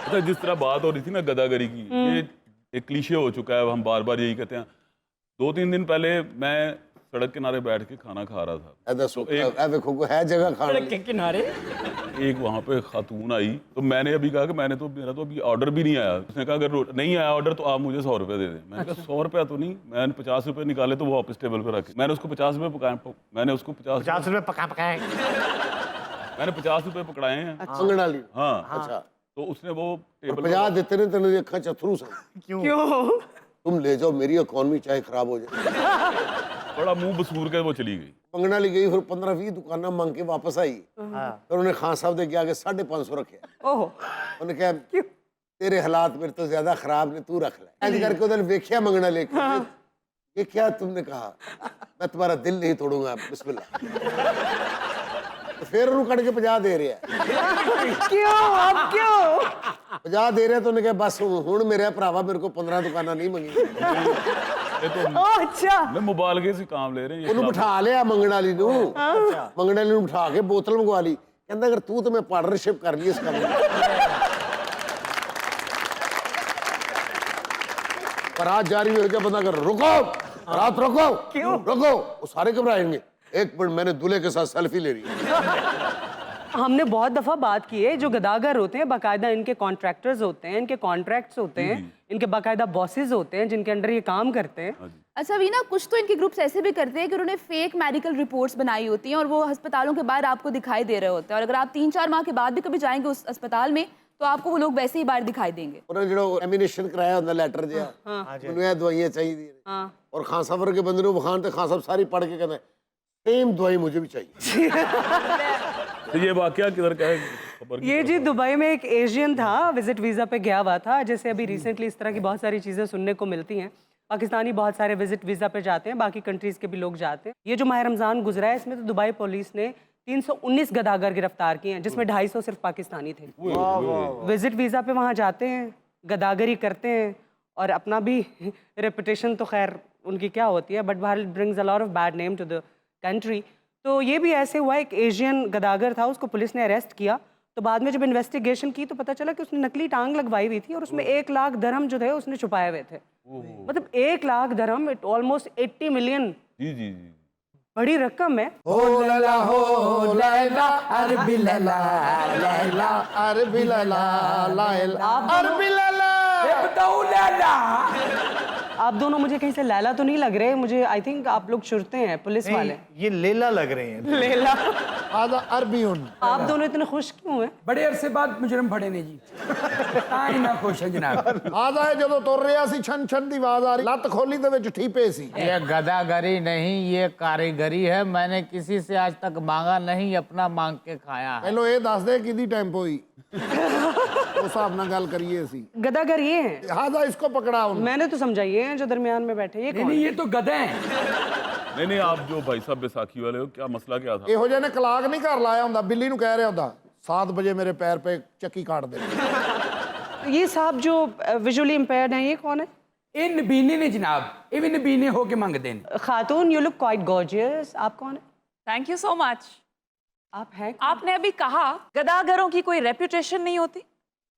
अच्छा जिस तरह बात हो रही थी ना गदागरी की, ये एक क्लीशे हो चुका है। हम बार बार यही कहते हैं। 2-3 दिन पहले मैं सड़क किनारे बैठ के खाना खा रहा था। ਇਹ ਦੱਸੋ ਇਹ ਵੇਖੋ ਕੋਈ ਹੈ ਜਗ੍ਹਾ ਖਾਣ सड़क के किनारे एक वहाँ पे खातून आई, तो मैंने अभी कहा कि मेरा तो अभी ऑर्डर भी नहीं आया। उसने कहा अगर नहीं आया ऑर्डर तो आप मुझे 100 रुपये दे दें। मैंने कहा 100 रुपया तो नहीं, मैंने 50 रुपये निकाले तो वो वापस टेबल पे रखे। मैंने उसको 50 रुपये पकाए, मैंने उसको 50 रुपये पकाए, मैंने 50 रुपये पकड़ाए हैं। ਮੰਗਣ ਵਾਲੀ। हाँ अच्छा तो उसने वो टेबल 50 ਦਿੱਤੇ ਨੇ ਤੈਨੂੰ ਅੱਖਾਂ ਚ ਅਥਰੂ ਸਨ। क्यों? तुम ले जाओ मेरी इकोनॉमी चाहे खराब हो जाए। बड़ा मुंह बसूर के वो चली गई। ਮੰਗਣ ਵਾਲੀ ਗਈ ਫਿਰ 15-20 ਦੁਕਾਨਾਂ ਮੰਗ ਕੇ ਵਾਪਸ ਆਈ। ਫਿਰ ਉਹਨੇ ਖਾਨ ਸਾਹਿਬ ਦੇ ਅੱਗੇ ਆ ਕੇ 550 ਰੱਖਿਆ। ओहो, ਉਹਨੇ ਕਿਹਾ ਤੇਰੇ ਹਾਲਾਤ ਮੇਰੇ ਤੋਂ ਜ਼ਿਆਦਾ ਖਰਾਬ ਨੇ, ਤੂੰ ਰੱਖ ਲੈ। ਇੰਜ ਕਰਕੇ ਉਹਨੇ ਵੇਖਿਆ ਮੰਗਣ ਵਾਲੇ को, ये क्या तुमने कहा? मैं तुम्हारा दिल नहीं तोड़ूंगा, बिस्मिल्लाह। तो फिर ਉਹਨੂੰ ਕੱਢ ਕੇ 50 ਦੇ ਰਿਹਾ। क्यों अब क्यों? 50 ਦੇ ਰਿਹਾ तो ਉਹਨੇ ਕਿਹਾ ਬਸ ਹੁਣ ਮੇਰੇ ਭਰਾਵਾ ਮੇਰੇ को 15 ਦੁਕਾਨਾਂ ਨਹੀਂ ਮੰਗੀ। ये तो ओह, अच्छा। मैं मुबालगे से काम ले रहे हैं। ਉਹਨੂੰ ਬਿਠਾ ਲਿਆ ਮੰਗਣ ਵਾਲੀ ਨੂੰ। ਮੰਗਣ ਵਾਲੀ ਨੂੰ ਬਿਠਾ ਕੇ ਬੋਤਲ ਮੰਗਵਾ ਲਈ। ਕਹਿੰਦਾ ਅਗਰ ਤੂੰ ਤੇ ਮੈਂ ਪਾਰਟਨਰਸ਼ਿਪ ਕਰ ਲਈ ਇਸ ਕੰਮ ਦੀ। पर आज जारी में क्या बंदा कर रुको, रात रुको, क्यों रुको? वो सारे घबराएंगे। 1 मिनट मैंने दूल्हे के साथ सेल्फी ले रही है। हमने बहुत दफा बात की है, जो गदागर होते हैं बाकायदा इनके कॉन्ट्रैक्टर्स होते हैं, इनके कॉन्ट्रैक्ट्स होते हैं, इनके बाकायदा बॉसेस होते हैं जिनके अंडर ये काम करते हैं। अच्छा वीना, कुछ तो इनके ग्रुप्स ऐसे भी करते हैं कि उन्होंने फेक मेडिकल रिपोर्ट्स बनाई होती हैं और वो अस्पतालों के बाहर आपको दिखाई दे रहे होते हैं। और अगर आप 3-4 माह के बाद भी कभी जाएंगे उस अस्पताल में तो आपको वो लोग वैसे ही बाहर दिखाई देंगे। ਉਹਨੇ ਜਿਹੜਾ ਐਮੀਨੇਸ਼ਨ ਕਰਾਇਆ ਹੁੰਦਾ ਲੈਟਰ ਜਿਹਾ, ਮੈਨੂੰ ਇਹ ਦਵਾਈਆਂ ਚਾਹੀਦੀਆਂ ਨੇ। हाँ, ਔਰ ਖਾਨ ਸਾਹਿਬ ਵਰਗੇ ਬੰਦੇ ਨੂੰ ਵਿਖਾਣ ਤੇ ਖਾਨ ਸਾਹਿਬ ਸਾਰੀ ਪੜ੍ਹ ਕੇ ਕਹਿੰਦਾ सेम दवाई मुझे भी चाहिए। तो ये वाकया किधर का है? खबर की ये तरफ जी है। दुबई में एक एशियन था, विजिट वीज़ा पे गया हुआ था। जैसे अभी रिसेंटली इस तरह की बहुत सारी चीज़ें सुनने को मिलती हैं। पाकिस्तानी बहुत सारे विजिट वीज़ा पे जाते हैं, बाकी कंट्रीज़ के भी लोग जाते हैं। ये जो माह रमज़ान गुजरा है इसमें तो दुबई पुलिस ने 319 गदागर गिरफ्तार किए हैं, जिसमें 250 सिर्फ पाकिस्तानी थे। विजिट वीज़ा पे वहाँ जाते हैं, गदागरी करते हैं और अपना भी रेपुटेशन तो खैर उनकी क्या होती है, बट बहरहाल brings a lot of bad name to the country. तो ये भी ऐसे हुआ, एक एशियन गदागर था, उसको पुलिस ने अरेस्ट किया। तो बाद में जब इन्वेस्टिगेशन की तो पता चला कि उसने नकली टांग लगवाई हुई थी और उसमें 1 लाख दरहम जो थे उसने छुपाए हुए थे। मतलब 1 लाख दरहम, इट ऑलमोस्ट 80 मिलियन। जी जी जी। बड़ी रकम है। हो लैला अरबी लैला, लैला अरबी लैला, लैला अरबी लैला। बताओ लैला आप दोनों मुझे कहीं से लैला तो नहीं लग रहे, मुझे आई थिंक आप लोग चुरते हैं, पुलिस वाले। ये लेला लग रहे हैं। लैला। आधा अरबी उन आप दोनों इतने खुश क्यों हैं? बड़े अरसे बाद मुजरम फड़े ने जी, ਤਾਂ ਹੀ ਮੈਂ खुश ਹਾਂ जनाब। ਆਦਾ ਜਦੋਂ ਤੁਰ ਰਿਹਾ ਸੀ ਛਨ ਛਨ ਦੀ ਆਵਾਜ਼ ਆ ਰਹੀ, ਲੱਤ ਖੋਲੀ ਦੇ ਵਿੱਚ ਠੀਪੇ ਸੀ। ये गदागरी नहीं, ये कारीगरी है। मैंने किसी से आज तक मांगा नहीं, अपना मांग के खाया है। ਪਹਿਲੋਂ ਇਹ ਦੱਸ ਦੇ ਕਿਹਦੀ ਟੈਂਪੋ ਹੀ ਉਸ ਹਿਸਾਬ ਨਾਲ ਗੱਲ ਕਰੀਏ ਅਸੀਂ। गदागर ये हैं? ਆਦਾ इसको पकड़ा उन मैंने तो समझा ये हैं जो दरमियान में बैठे, ये नहीं कौन? नहीं, ये तो गधे हैं। नहीं नहीं, आप जो भाई साहब बैसाखी वाले हो, क्या मसला क्या था? ਇਹੋ ਜਿਹੇ ਨੇ ਕਲਾਕ ਨਹੀਂ ਘਰ ਲਾਇਆ ਹੁੰਦਾ, ਬਿੱਲੀ ਨੂੰ ਕਹਿ ਰਿਹਾ ਹੁੰਦਾ 7 ਵਜੇ ਮੇਰੇ पैर पे ਚੱਕੀ काट दे। ये साहब जो विजुअली इम्पेयर्ड हैं, ये कौन है? ਇਹ ਨਬੀਨੇ ਨੇ जनाब, ਇਹ ਵੀ ਨਬੀਨੇ ਹੋ ਕੇ ਮੰਗਦੇ ਨੇ। खातून, यू लुक क्वाइट गॉर्जियस, आप कौन है? Thank you so much. आप हैं? आपने अभी कहा गदागरों की कोई रेपुटेशन नहीं होती।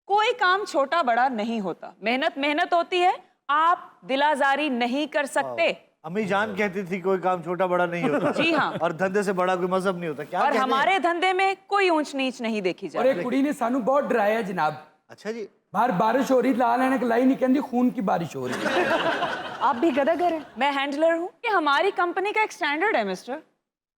कोई काम छोटा बड़ा नहीं होता, मेहनत मेहनत होती है। आप दिलाजारी नहीं कर सकते। अम्मी जान कहती थी कोई काम छोटा बड़ा नहीं होता। जी हाँ। और धंधे से बड़ा कोई मजहब नहीं होता। क्या और कहने हैं? हमारे धंधे में कोई ऊंच नीच नहीं देखी और जाती। एक कुड़ी ने सानू बहुत डराया जनाब। अच्छा जी। बाहर बारिश हो रही, लाल ऐनक लाई नहीं, कहती खून की बारिश हो रही। आप भी गदागर हैं? मैं हैंडलर हूँ। ये हमारी कंपनी का एक स्टैंडर्ड है मिस्टर।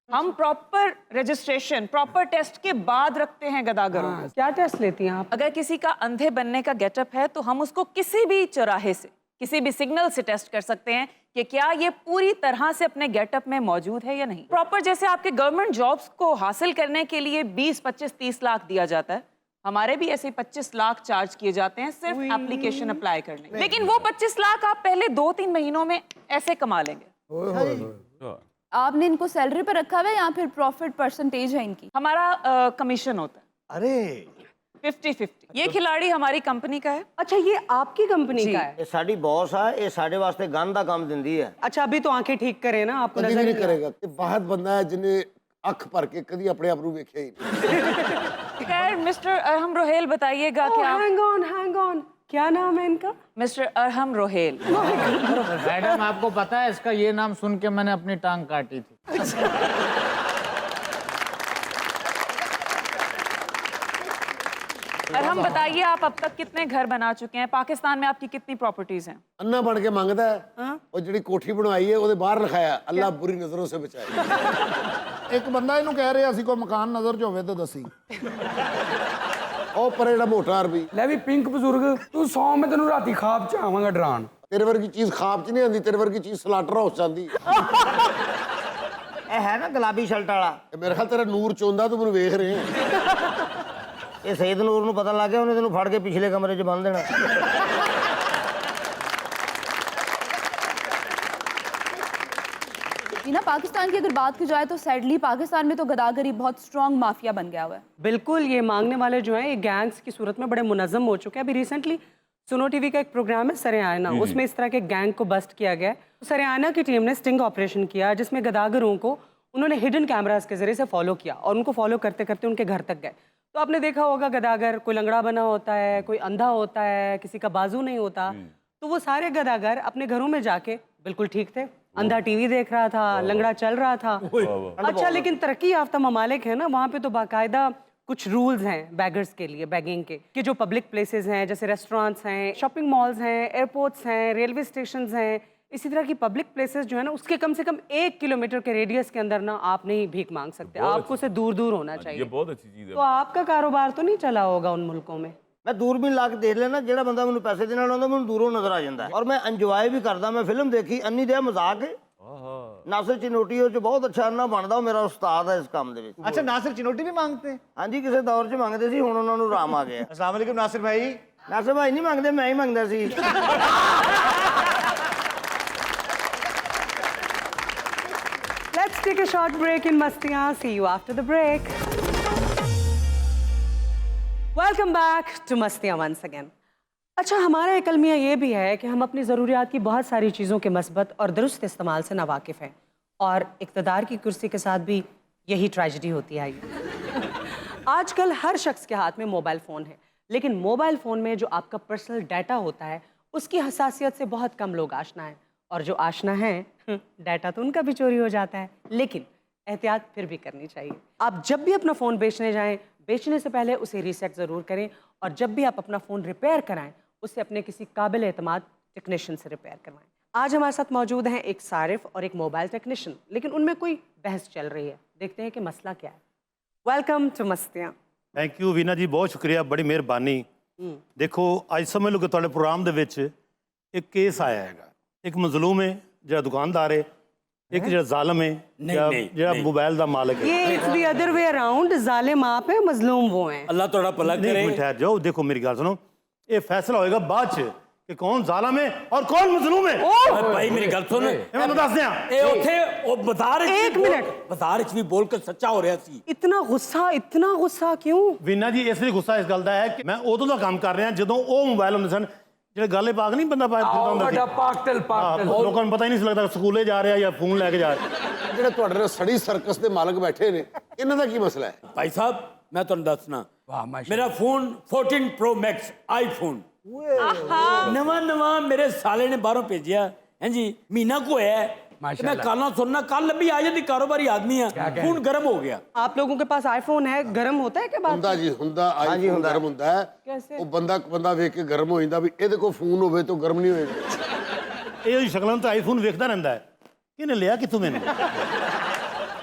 हम प्रॉपर रजिस्ट्रेशन, प्रॉपर टेस्ट के बाद रखते हैं गदागरों को। क्या टेस्ट लेती हैं आप? अगर किसी का अंधे बनने का गेटअप है तो हम उसको किसी भी चौराहे से, किसी भी सिग्नल से टेस्ट कर सकते हैं कि क्या ये पूरी तरह से अपने गेटअप में मौजूद है या नहीं। प्रॉपर जैसे आपके गवर्नमेंट जॉब्स को हासिल करने के लिए 20, 25, 30 लाख दिया जाता है, हमारे भी ऐसे 25 लाख चार्ज किए जाते हैं सिर्फ एप्लीकेशन अप्लाई करने। लेकिन वो 25 लाख आप पहले 2-3 महीनों में ऐसे कमा लेंगे। आपने इनको सैलरी पर रखा हुआ है या फिर प्रॉफिट परसेंटेज है इनकी? हमारा कमीशन होता है अरे 50-50। ये खिलाड़ी हमारी कंपनी का है। अच्छा, ये आपकी कंपनी का है? ਇਹ ਸਾਡੀ ਬੌਸ ਆ, ਇਹ ਸਾਡੇ ਵਾਸਤੇ ਗੰਦ ਦਾ ਕੰਮ ਦਿੰਦੀ ਹੈ। अच्छा, अभी तो आंखें ठीक करें ना, आपको कभी नजर भी नहीं नहीं करेगा कि वाहद बंदा है जिन्हें अख भर के कभी अपने आप को वेख्या ही नहीं। खैर मिस्टर अरहम रोहेल बताइएगा Oh, क्या? hang on, क्या नाम है इनका? मिस्टर अरहम रोहेल। मैडम आपको पता है इसका ये नाम सुन के मैंने अपनी टांग काटी थी। अरहम बताइए, आप अब तक कितने घर बना चुके हैं? पाकिस्तान में आपकी कितनी प्रॉपर्टीज हैं? अन्ना बन के मांगता है और जिहड़ी कोठी बनवाई है ਉਹਦੇ ਬਾਹਰ ਲਿਖਾਇਆ अल्लाह बुरी नजरों से बचाए। ਇੱਕ ਬੰਦਾ ਇਹਨੂੰ ਕਹਿ ਰਿਹਾ ਸੀ ਕੋਈ ਮਕਾਨ ਨਜ਼ਰ 'ਚ ਹੋਵੇ ਤਾਂ ਦੱਸੀ। ਉਹ ਪਰੇ ਜਿਹੜਾ ਮੋਟਾ ਅਰਬੀ ਲੈ ਵੀ ਪਿੰਕ ਬਜ਼ੁਰਗ, ਤੂੰ ਸੌ ਮੈਂ ਤੈਨੂੰ ਰਾਤੀ ਖਾਬ ਚ ਆਵਾਂਗਾ ਡਰਾਣ। ਤੇਰੇ ਵਰਗੀ ਚੀਜ਼ ਖਾਬ 'ਚ ਨਹੀਂ ਆਉਂਦੀ, ਤੇਰੇ ਵਰਗੀ ਚੀਜ਼ ਸਲਾਟਰ ਹਾਊਸ 'ਚ ਆਉਂਦੀ। ਇਹ ਹੈ ਨਾ ਗੁਲਾਬੀ ਸ਼ਰਟ ਵਾਲਾ, ਇਹ ਮੇਰੇ ਖਿਆਲ ਤੇਰਾ ਨੂਰ ਚੋਂਦਾ, ਤੂੰ ਮੈਨੂੰ ਵੇਖ ਰਹੇ ਹੈ। ਇਹ ਸੈਦ ਨੂਰ ਨੂੰ ਪਤਾ ਲੱਗ ਗਿਆ, ਉਹਨੇ ਤੈਨੂੰ ਫੜ ਕੇ ਪਿਛਲੇ ਕਮਰੇ 'ਚ ਬੰਨ ਦੇਣਾ। जी ना, पाकिस्तान की अगर बात की जाए तो सैडली पाकिस्तान में तो गदागरी बहुत स्ट्रॉन्ग माफिया बन गया हुआ है। बिल्कुल, ये मांगने वाले जो हैं ये गैंग्स की सूरत में बड़े मुनज़्ज़म हो चुके हैं। अभी रिसेंटली सुनो टीवी का एक प्रोग्राम है सरे आयना, उसमें इस तरह के गैंग को बस्ट किया गया है। सरे आयना की टीम ने स्टिंग ऑपरेशन किया जिसमें गदागरों को उन्होंने हिडन कैमरास के जरिए से फॉलो किया और उनको फॉलो करते करते उनके घर तक गए। तो आपने देखा होगा गदागर कोई लंगड़ा बना होता है, कोई अंधा होता है, किसी का बाजू नहीं होता, तो वो सारे गदागर अपने घरों में जाके बिल्कुल ठीक थे। अंधा टीवी देख रहा था, लंगड़ा चल रहा था। अच्छा, लेकिन तरक्की याफ्ता ममालिक है ना, वहाँ पे तो बाकायदा कुछ रूल्स हैं बैगर्स के लिए, बैगिंग के, कि जो पब्लिक प्लेसेस हैं जैसे रेस्टोरेंट्स हैं, शॉपिंग मॉल्स हैं, एयरपोर्ट्स हैं, रेलवे स्टेशंस हैं, इसी तरह की पब्लिक प्लेसेस जो है ना, उसके कम से कम 1 किलोमीटर के रेडियस के अंदर ना आप नहीं भीख मांग सकते, आपको उसे दूर दूर होना चाहिए। ये बहुत अच्छी चीज है। तो आपका कारोबार तो नहीं चला होगा उन मुल्कों में? ਮੈਂ ਦੂਰਬੀਨ ਲਾ ਕੇ ਦੇਖ ਲੈਣਾ, ਜਿਹੜਾ ਬੰਦਾ ਮੈਨੂੰ ਪੈਸੇ ਦੇਣ ਵਾਲਾ ਹੁੰਦਾ ਮੈਨੂੰ ਦੂਰੋਂ ਨਜ਼ਰ ਆ ਜਾਂਦਾ ਹੈ। ਔਰ ਮੈਂ ਇੰਜੋਏ ਵੀ ਕਰਦਾ। ਮੈਂ ਫਿਲਮ ਦੇਖੀ ਅੰਨੀ ਦੇ ਮਜ਼ਾਕ ਹੈ, नासिर चिनोटी ਉਹ 'ਚ ਬਹੁਤ ਅੱਛਾ ਅੰਨਾ ਬਣਦਾ। ਉਹ ਮੇਰਾ ਉਸਤਾਦ ਹੈ ਇਸ ਕੰਮ ਦੇ ਵਿੱਚ। अच्छा नासिर चिनोटी भी मांगते हैं? ਹਾਂਜੀ, ਕਿਸੇ ਦੌਰ 'ਚ ਮੰਗਦੇ ਸੀ, ਹੁਣ ਉਹਨਾਂ ਨੂੰ ਆਰਾਮ ਆ ਗਿਆ। अस्सलाम वालेकुम नासिर भाई। ਨਾਸਿਰ ਭਾਈ ਨਹੀਂ ਮੰਗਦੇ, ਮੈਂ ਹੀ ਮੰਗਦਾ ਸੀ। Let's take a short break in Mastiyan. See you after the break. Welcome back to Mastiyan once again. अच्छा, हमारा एक अलमिया ये भी है कि हम अपनी ज़रूरियात की बहुत सारी चीज़ों के मस्बत और दुरुस्त इस्तेमाल से नावाकिफ़ हैं, और इक़्तिदार की कुर्सी के साथ भी यही ट्रेजेडी होती है। आजकल हर शख्स के हाथ में मोबाइल फ़ोन है, लेकिन मोबाइल फ़ोन में जो आपका पर्सनल डाटा होता है उसकी हसासियत से बहुत कम लोग आशना हैं, और जो आशना हैं डाटा तो उनका भी चोरी हो जाता है। लेकिन एहतियात फिर भी करनी चाहिए। आप जब भी अपना फ़ोन बेचने जाएं, बेचने से पहले उसे रीसेट ज़रूर करें, और जब भी आप अपना फ़ोन रिपेयर कराएं उसे अपने किसी काबिल एतमाद टेक्नीशियन से रिपेयर करवाएं। आज हमारे साथ मौजूद हैं एक सारिफ और एक मोबाइल टेक्नीशियन, लेकिन उनमें कोई बहस चल रही है। देखते हैं कि मसला क्या है। Welcome to Mastiyaan. Thank you Veena ji, ਬਹੁਤ ਸ਼ੁਕਰੀਆ, ਬੜੀ ਮਿਹਰਬਾਨੀ। ਦੇਖੋ ਅੱਜ ਸਮਝ ਲਓ ਕਿ ਤੁਹਾਡੇ ਪ੍ਰੋਗਰਾਮ ਦੇ ਵਿੱਚ ਇੱਕ ਕੇਸ ਆਇਆ ਹੈਗਾ। ਇੱਕ ਮਜ਼ਲੂਮ ਹੈ ਜਿਹੜਾ ਦੁਕਾਨਦਾਰ ਹੈ, ਇੱਕ ਜਿਹੜਾ ਜ਼ਾਲਮ ਹੈ ਜਿਹੜਾ ਮੋਬਾਈਲ ਦਾ ਮਾਲਕ ਹੈ। ये it's the other way around, जालिम आप हैं, मजलूम वो हैं। अल्लाह थोड़ा भला नहीं, करे। एक मिनट ठहर जाओ, देखो मेरी गल सुनो, ये फैसला होएगा बाद च कि कौन जालिम है और कौन मजलूम है। भाई मेरी गल सुन, मैं दस दियां ਇਹ ਉੱਥੇ ਉਹ ਬਾਜ਼ਾਰ ਵਿੱਚ एक मिनट। ਬਾਜ਼ਾਰ ਵਿੱਚ ਵੀ ਬੋਲ ਕੇ ਸੱਚਾ ਹੋ ਰਿਹਾ ਸੀ। इतना गुस्सा क्यों? ਵੀਨਾ ਜੀ ਇਸ ਲਈ ਗੁੱਸਾ ਇਸ ਗੱਲ ਦਾ ਹੈ ਕਿ ਮੈਂ ਉਦੋਂ ਦਾ ਕੰਮ ਕਰ ਰਿਹਾ ਜਦੋਂ ਉਹ ਮੋਬਾਈਲ ਹੁੰਦੇ ਸਨ ਜਿਹੜੇ ਗਾਲੇ ਪਾਕ ਨਹੀਂ ਬੰਦਾ ਪਾਇਆ ਫਿਰਦਾ ਹੁੰਦਾ ਸੀ। ਪਾਕਟਲ ਲੋਕਾਂ ਨੂੰ ਪਤਾ ਹੀ ਨਹੀਂ ਸੀ ਲੱਗਦਾ ਸਕੂਲੇ ਜਾ ਰਿਹਾ ਜਾਂ ਫੋਨ ਲੈ ਕੇ ਜਾ ਰਿਹਾ। ਜਿਹੜੇ ਤੁਹਾਡੇ ਨਾਲ ਸੜੀ ਸਰਕਸ ਦੇ ਮਾਲਕ ਬੈਠੇ ਨੇ, ਇਹਨਾਂ ਦਾ ਕੀ ਮਸਲਾ ਹੈ? ਭਾਈ ਸਾਹਿਬ ਮੈਂ ਤੁਹਾਨੂੰ ਦੱਸਣਾ, ਮੇਰਾ ਫੋਨ 14 Pro Max ਆਈਫੋਨ ਨਵਾਂ ਮੇਰੇ ਸਾਲੇ ਨੇ ਬਾਹਰੋਂ ਭੇਜਿਆ। ਹਾਂਜੀ ਮਹੀਨਾ ਕੋ ਹੋਇਆ है। मैं काला सुनना कल भी आ जाती, कारोबारी आदमी है, खून गर्म हो गया। आप लोगों के पास आईफोन है, गर्म होता है क्या बात? ਹੁੰਦਾ ਜੀ, ਹੁੰਦਾ ਆਈਫੋਨ ਗਰਮ ਹੁੰਦਾ ਹੈ। कैसे? ਉਹ ਬੰਦਾ ਵੇਖ ਕੇ ਗਰਮ ਹੋ ਜਾਂਦਾ ਵੀ ਇਹਦੇ ਕੋਲ ਫੋਨ ਹੋਵੇ ਤਾਂ ਗਰਮ ਨਹੀਂ ਹੋਏਗਾ। ਇਹ ਉਹਦੀ ਸ਼ਕਲਾਂ ਨੂੰ ਤਾਂ ਆਈਫੋਨ ਵੇਖਦਾ ਰਹਿੰਦਾ ਹੈ। ਕਿਹਨੇ ਲਿਆ ਕਿੱਥੋਂ ਮੈਨੂੰ?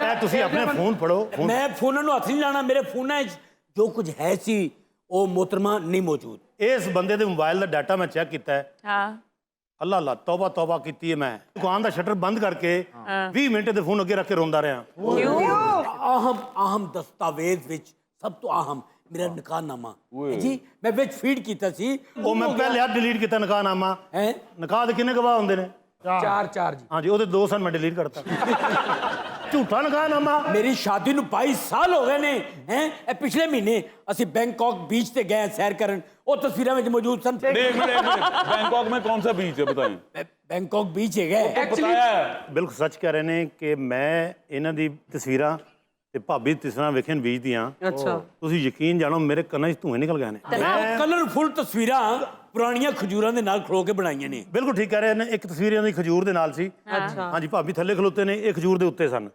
ਇਹ ਤੁਸੀਂ ਆਪਣੇ ਫੋਨ ਫੜੋ। मैं फोन ਨੂੰ ਹੱਥ ਨਹੀਂ ਲਾਣਾ, ਮੇਰੇ ਫੋਨਾਂ 'ਚ ਜੋ ਕੁਝ ਹੈ ਸੀ ਉਹ ਮੋਹਤਰਮਾ ਨਹੀਂ ਮੌਜੂਦ। ਇਸ ਬੰਦੇ ਦੇ ਮੋਬਾਈਲ ਦਾ ਡਾਟਾ ਮੈਂ ਚੈੱਕ ਕੀਤਾ ਹੈ। हाँ ਅੱਲਾ ਅੱਲਾ, ਤੌਬਾ ਕੀਤੀ ਹੈ ਮੈਂ। ਦੁਕਾਨ ਦਾ ਸ਼ਟਰ ਬੰਦ ਕਰਕੇ 20 ਮਿੰਟ ਦੇ ਫੋਨ ਅੱਗੇ ਰੱਖ ਕੇ ਰੋਂਦਾ ਰਿਹਾ। ਆਹਮ ਦਸਤਾਵੇਜ਼ ਵਿੱਚ ਸਭ ਤੋਂ ਆਹਮ ਮੇਰਾ ਨਿਕਾਹਨਾਮਾ ਜੀ, ਮੈਂ ਵਿੱਚ ਫੀਡ ਕੀਤਾ ਸੀ। ਉਹ ਮੈਂ ਪਹਿਲੇ ਆ ਡਿਲੀਟ ਕੀਤਾ ਨਿਕਾਹਨਾਮਾ। ਹੈ ਨਿਕਾਹ ਦੇ ਕਿੰਨੇ ਗਵਾਹ ਹੁੰਦੇ ਨੇ? ਚਾਰ ਜੀ। ਹਾਂਜੀ, ਉਹਦੇ 2 ਸਨ, ਮੈਂ ਡਿਲੀਟ ਕਰਤਾ। ਝੂਠਾ ਨਿਕਾਹਨਾਮਾ। ਮੇਰੀ ਸ਼ਾਦੀ ਨੂੰ 22 ਸਾਲ ਹੋ ਗਏ ਨੇ। ਹੈ ਇਹ ਪਿਛਲੇ ਮਹੀਨੇ ਅਸੀਂ ਬੈਂਕਾਕ ਬੀਚ ਤੇ ਗਏ ਸੈਰ ਕਰਨ, ਉਹ ਤਸਵੀਰਾਂ ਵਿੱਚ ਮੌਜੂਦ ਸਨ। एक मिनट, बैंकॉक में कौन सा बीच है बताएं? ਬੈਂਕਾਕ ਬੀਚ ਹੈਗਾ। बताया है। ਬਿਲਕੁਲ ਸੱਚ ਕਹਿ ਰਹੇ ਨੇ ਕਿ ਮੈਂ ਇਹਨਾਂ ਦੀ ਤਸਵੀਰਾਂ ਤੇ ਭਾਬੀ ਦੀ ਤਸਵੀਰਾਂ ਵੇਖੀਆਂ ਬੀਚ ਦੀਆਂ। अच्छा, ਤੁਸੀਂ ਯਕੀਨ ਜਾਣੋ ਮੇਰੇ ਕੰਨਾਂ 'ਚ ਧੂਏ ਨਿਕਲ ਗਏ ਨੇ। ਕਲਰਫੁਲ ਤਸਵੀਰਾਂ ਪੁਰਾਣੀਆਂ ਖਜੂਰਾਂ ਦੇ ਨਾਲ ਖਲੋ ਕੇ ਬਣਾਈਆਂ ਨੇ। ਬਿਲਕੁਲ ਠੀਕ ਕਹਿ ਰਹੇ ਨੇ। ਇੱਕ ਤਸਵੀਰ ਇਹਨਾਂ ਦੀ ਖਜੂਰ ਦੇ ਨਾਲ ਸੀ। ਹਾਂਜੀ, ਭਾਬੀ ਥੱਲੇ ਖਲੋਤੇ ਨੇ, ਇਹ ਖਜੂਰ ਦੇ ਉੱਤੇ ਸਨ।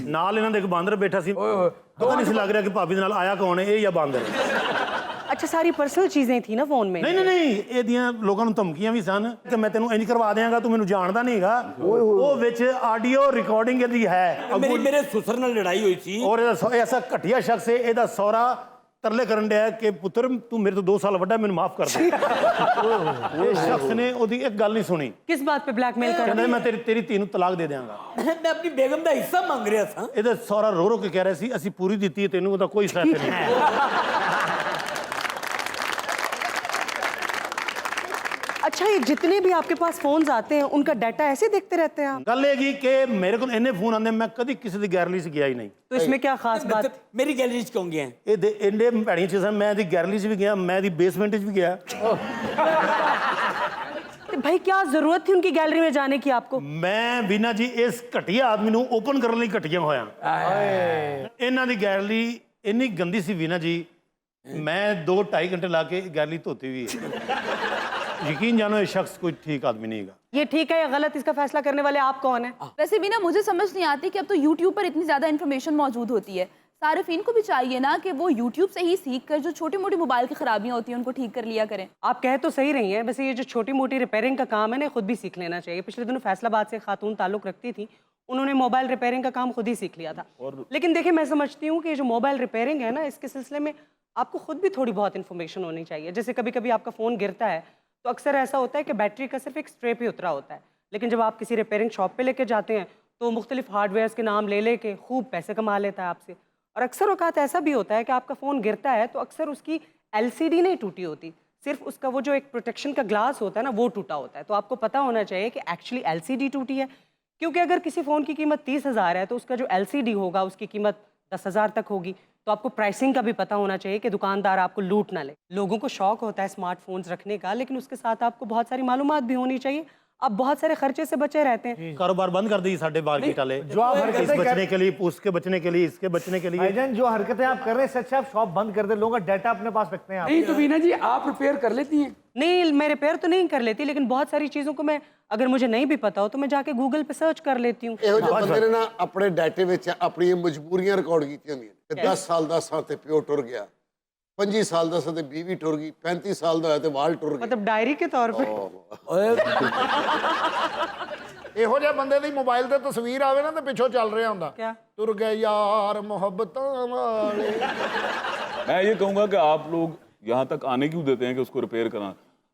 ਨਾਲ ਇਹਨਾਂ ਦੇ ਇੱਕ ਬਾਂਦਰ ਬੈਠਾ ਸੀ। ਪਤਾ ਨਹੀਂ ਸੀ ਲੱਗ ਰਿਹਾ ਕਿ ਭਾਬੀ ਦੇ ਨਾਲ ਆਇਆ ਕੌਣ ਹੈ, ਇਹ ਜਾਂ ਬਾਂਦਰ। अच्छा सारी पर्सनल चीजें थी ना फोन में? ਨਹੀਂ, ਇਹਦੀਆਂ ਲੋਕਾਂ ਨੂੰ ਧਮਕੀਆਂ ਵੀ ਸਨ ਕਿ ਮੈਂ ਤੈਨੂੰ ਇੰਜ ਕਰਵਾ ਦਿਆਂਗਾ, ਤੂੰ ਮੈਨੂੰ ਜਾਣਦਾ ਨਹੀਂ ਹੈਗਾ। ਉਹ ਵਿੱਚ ਆਡੀਓ ਰਿਕਾਰਡਿੰਗ ਇਹਦੀ ਹੈ। ਮੇਰੇ ਸੁਸਰ ਨਾਲ ਲੜਾਈ ਹੋਈ ਸੀ। ਔਰ ਇਹਦਾ ਐਸਾ ਘਟੀਆ ਸ਼ਖਸ ਹੈ, ਇਹਦਾ ਸਹੁਰਾ ਤਰਲੇ ਕਰਨ ਡਿਆ ਕਿ ਪੁੱਤਰ ਤੂੰ ਮੇਰੇ ਤੋਂ 2 ਸਾਲ ਵੱਡਾ, ਮੈਨੂੰ ਮਾਫ ਕਰ ਦੇ। ਇਹ ਸ਼ਖਸ ਨੇ ਉਹਦੀ ਇੱਕ ਗੱਲ ਨਹੀਂ ਸੁਣੀ। किस बात पे ब्लैकमेल कर? ਕਹਿੰਦਾ ਮੈਂ ਤੇਰੀ ਧੀ ਨੂੰ ਤਲਾਕ ਦੇ ਦਿਆਂਗਾ। ਮੈਂ ਆਪਣੀ ਬੇਗਮ ਦਾ ਹਿੱਸਾ ਮੰਗ ਰਿਹਾ ਸਾਂ। ਇਹਦਾ ਸਹੁਰਾ ਰੋ ਕੇ ਕਹਿ ਰਿਹਾ ਸੀ ਅਸੀਂ ਪੂਰੀ ਦਿੱਤੀ ਹੈ ਤੈਨੂੰ, ਉਹਦਾ ਕੋਈ ਸਾਥ ਨਹੀਂ। अच्छा, ये जितने भी आपके पास फोन्स आते हैं उनका डाटा ऐसे देखते रहते हैं आप? ਗੱਲ ਇਹ ਕਿ ਮੇਰੇ ਕੋਲ ਇੰਨੇ ਫੋਨ ਆਉਂਦੇ, ਮੈਂ ਕਦੀ ਕਿਸੇ ਦੀ ਗੈਲਰੀ 'ਚ ਗਿਆ ਹੀ ਨਹੀਂ। तो इसमें क्या खास बात? ਮੇਰੀ ਗੈਲਰੀ 'ਚ ਕਿਉਂ ਗਿਆ? ਇਹ ਇੰਨੇ ਭੈੜੀਆਂ ਚੀਜ਼ਾਂ, ਮੈਂ ਇਹਦੀ ਗੈਲਰੀ 'ਚ ਵੀ ਗਿਆ, ਮੈਂ ਇਹਦੀ ਬੇਸਮੈਂਟ 'ਚ ਵੀ ਗਿਆ। तो भाई क्या जरूरत थी उनकी गैलरी में जाने की आपको? ਮੈਂ ਵੀਨਾ ਜੀ ਇਸ ਘਟੀਆ ਆਦਮੀ ਨੂੰ ਓਪਨ ਕਰਨ ਲਈ ਘਟੀਆ ਹੋਇਆ। ਇਹਨਾਂ ਦੀ ਗੈਲਰੀ ਇੰਨੀ ਗੰਦੀ ਸੀ ਵੀਨਾ ਜੀ, ਮੈਂ 2-2.5 ਘੰਟੇ ਲਾ ਕੇ ਗੈਲਰੀ ਧੋਤੀ ਵੀ ਹੈ। यकीन जानो ये शख्स कोई ठीक आदमी नहीं है। ये ठीक है या गलत, इसका फैसला करने वाले आप कौन है? वैसे भी ना मुझे समझ नहीं आती कि अब तो YouTube पर इतनी ज़्यादा इन्फॉर्मेशन मौजूद होती है। सारिफीन को भी चाहिए ना कि वो YouTube से ही सीख कर जो छोटी मोटी मोबाइल की खराबियां होती हैं उनको ठीक कर लिया करें। आप कह तो सही रही हैं, वैसे ये जो छोटी मोटी रिपेयरिंग का काम है ना, खुद भी सीख लेना चाहिए। पिछले दिनों फैसलाबाद से खातून ताल्लुक रखती थी, उन्होंने मोबाइल रिपेयरिंग का काम खुद ही सीख लिया था। लेकिन देखिए, मैं समझती हूँ कि ये जो मोबाइल रिपेयरिंग है ना, इसके सिलसिले में आपको खुद भी थोड़ी बहुत इन्फॉर्मेशन होनी चाहिए। जैसे कभी कभी आपका फ़ोन गिरता है तो अक्सर ऐसा होता है कि बैटरी का सिर्फ एक स्ट्रेप ही उतरा होता है, लेकिन जब आप किसी रिपेयरिंग शॉप पे लेके जाते हैं तो मुख्तलिफ हार्डवेयर्स के नाम ले लेके खूब पैसे कमा लेता है आपसे। और अक्सर औकात ऐसा भी होता है कि आपका फ़ोन गिरता है तो अक्सर उसकी LCD नहीं टूटी होती, सिर्फ उसका वो जो एक प्रोटेक्शन का ग्लास होता है ना, वो टूटा होता है। तो आपको पता होना चाहिए कि एक्चुअली LCD टूटी है, क्योंकि अगर किसी फ़ोन की कीमत 30,000 है तो उसका जो LCD होगा उसकी कीमत 10,000 तक होगी। तो आपको प्राइसिंग का भी पता होना चाहिए कि दुकानदार आपको लूट ना ले। लोगों को शौक होता है स्मार्टफोन्स रखने का, लेकिन उसके साथ आपको बहुत सारी मालूमात भी होनी चाहिए। आप बहुत सारे खर्चे से बचे रहते हैं। कारोबार बंद कर दी साढ़े मार्केट वाले, जो आप इस हरकतें बचने के लिए, उसके बचने के लिए, इसके बचने के लिए। भाईजान जो हरकतें आप कर रहे हैं, सच आप शॉप बंद कर दे, लोगों का डाटा अपने पास रखते हैं आप। नहीं तो वीना जी आप रिपेयर कर लेती हैं? नहीं, मैं रिपेयर तो नहीं कर लेती, लेकिन बहुत सारी चीज़ों को मैं, अगर मुझे नहीं भी पता हो तो मैं जाके गूगल पे सर्च कर लेती हूँ। ਇਹੋ ਜਿਹੇ ਬੰਦੇ ਨੇ ਨਾ ਆਪਣੇ ਡਾਟੇ ਵਿੱਚ ਆਪਣੀਆਂ ਮਜਬੂਰੀਆਂ ਰਿਕਾਰਡ ਕੀਤੀਆਂ ਹੁੰਦੀਆਂ ਨੇ। 10 ਸਾਲ ਦਾ ਸਾਂ ਤੇ ਪਿਓ ਟੁਰ ਗਿਆ, 25 ਸਾਲ ਦਾ ਸੀ ਤੇ ਬੀਵੀ ਟੁਰ ਗਈ, 35 ਸਾਲ ਦਾ ਹੋਇਆ ਤੇ ਵਾਲ ਟੁਰ ਗਏ। मतलब डायरी के तौर पे ਇਹੋ ਜਿਹੇ ਬੰਦੇ ਦੀ ਮੋਬਾਈਲ ਤੇ ਤਸਵੀਰ ਆਵੇ ਨਾ ਤੇ ਪਿੱਛੋਂ ਚੱਲ ਰਿਹਾ ਹੁੰਦਾ क्या ਤੁਰ ਗਏ ਯਾਰ ਮੁਹੱਬਤਾਂ ਵਾਲੇ। मैं ये कहूंगा कि आप लोग यहाँ तक आने क्यों देते हैं कि उसको रिपेयर करा।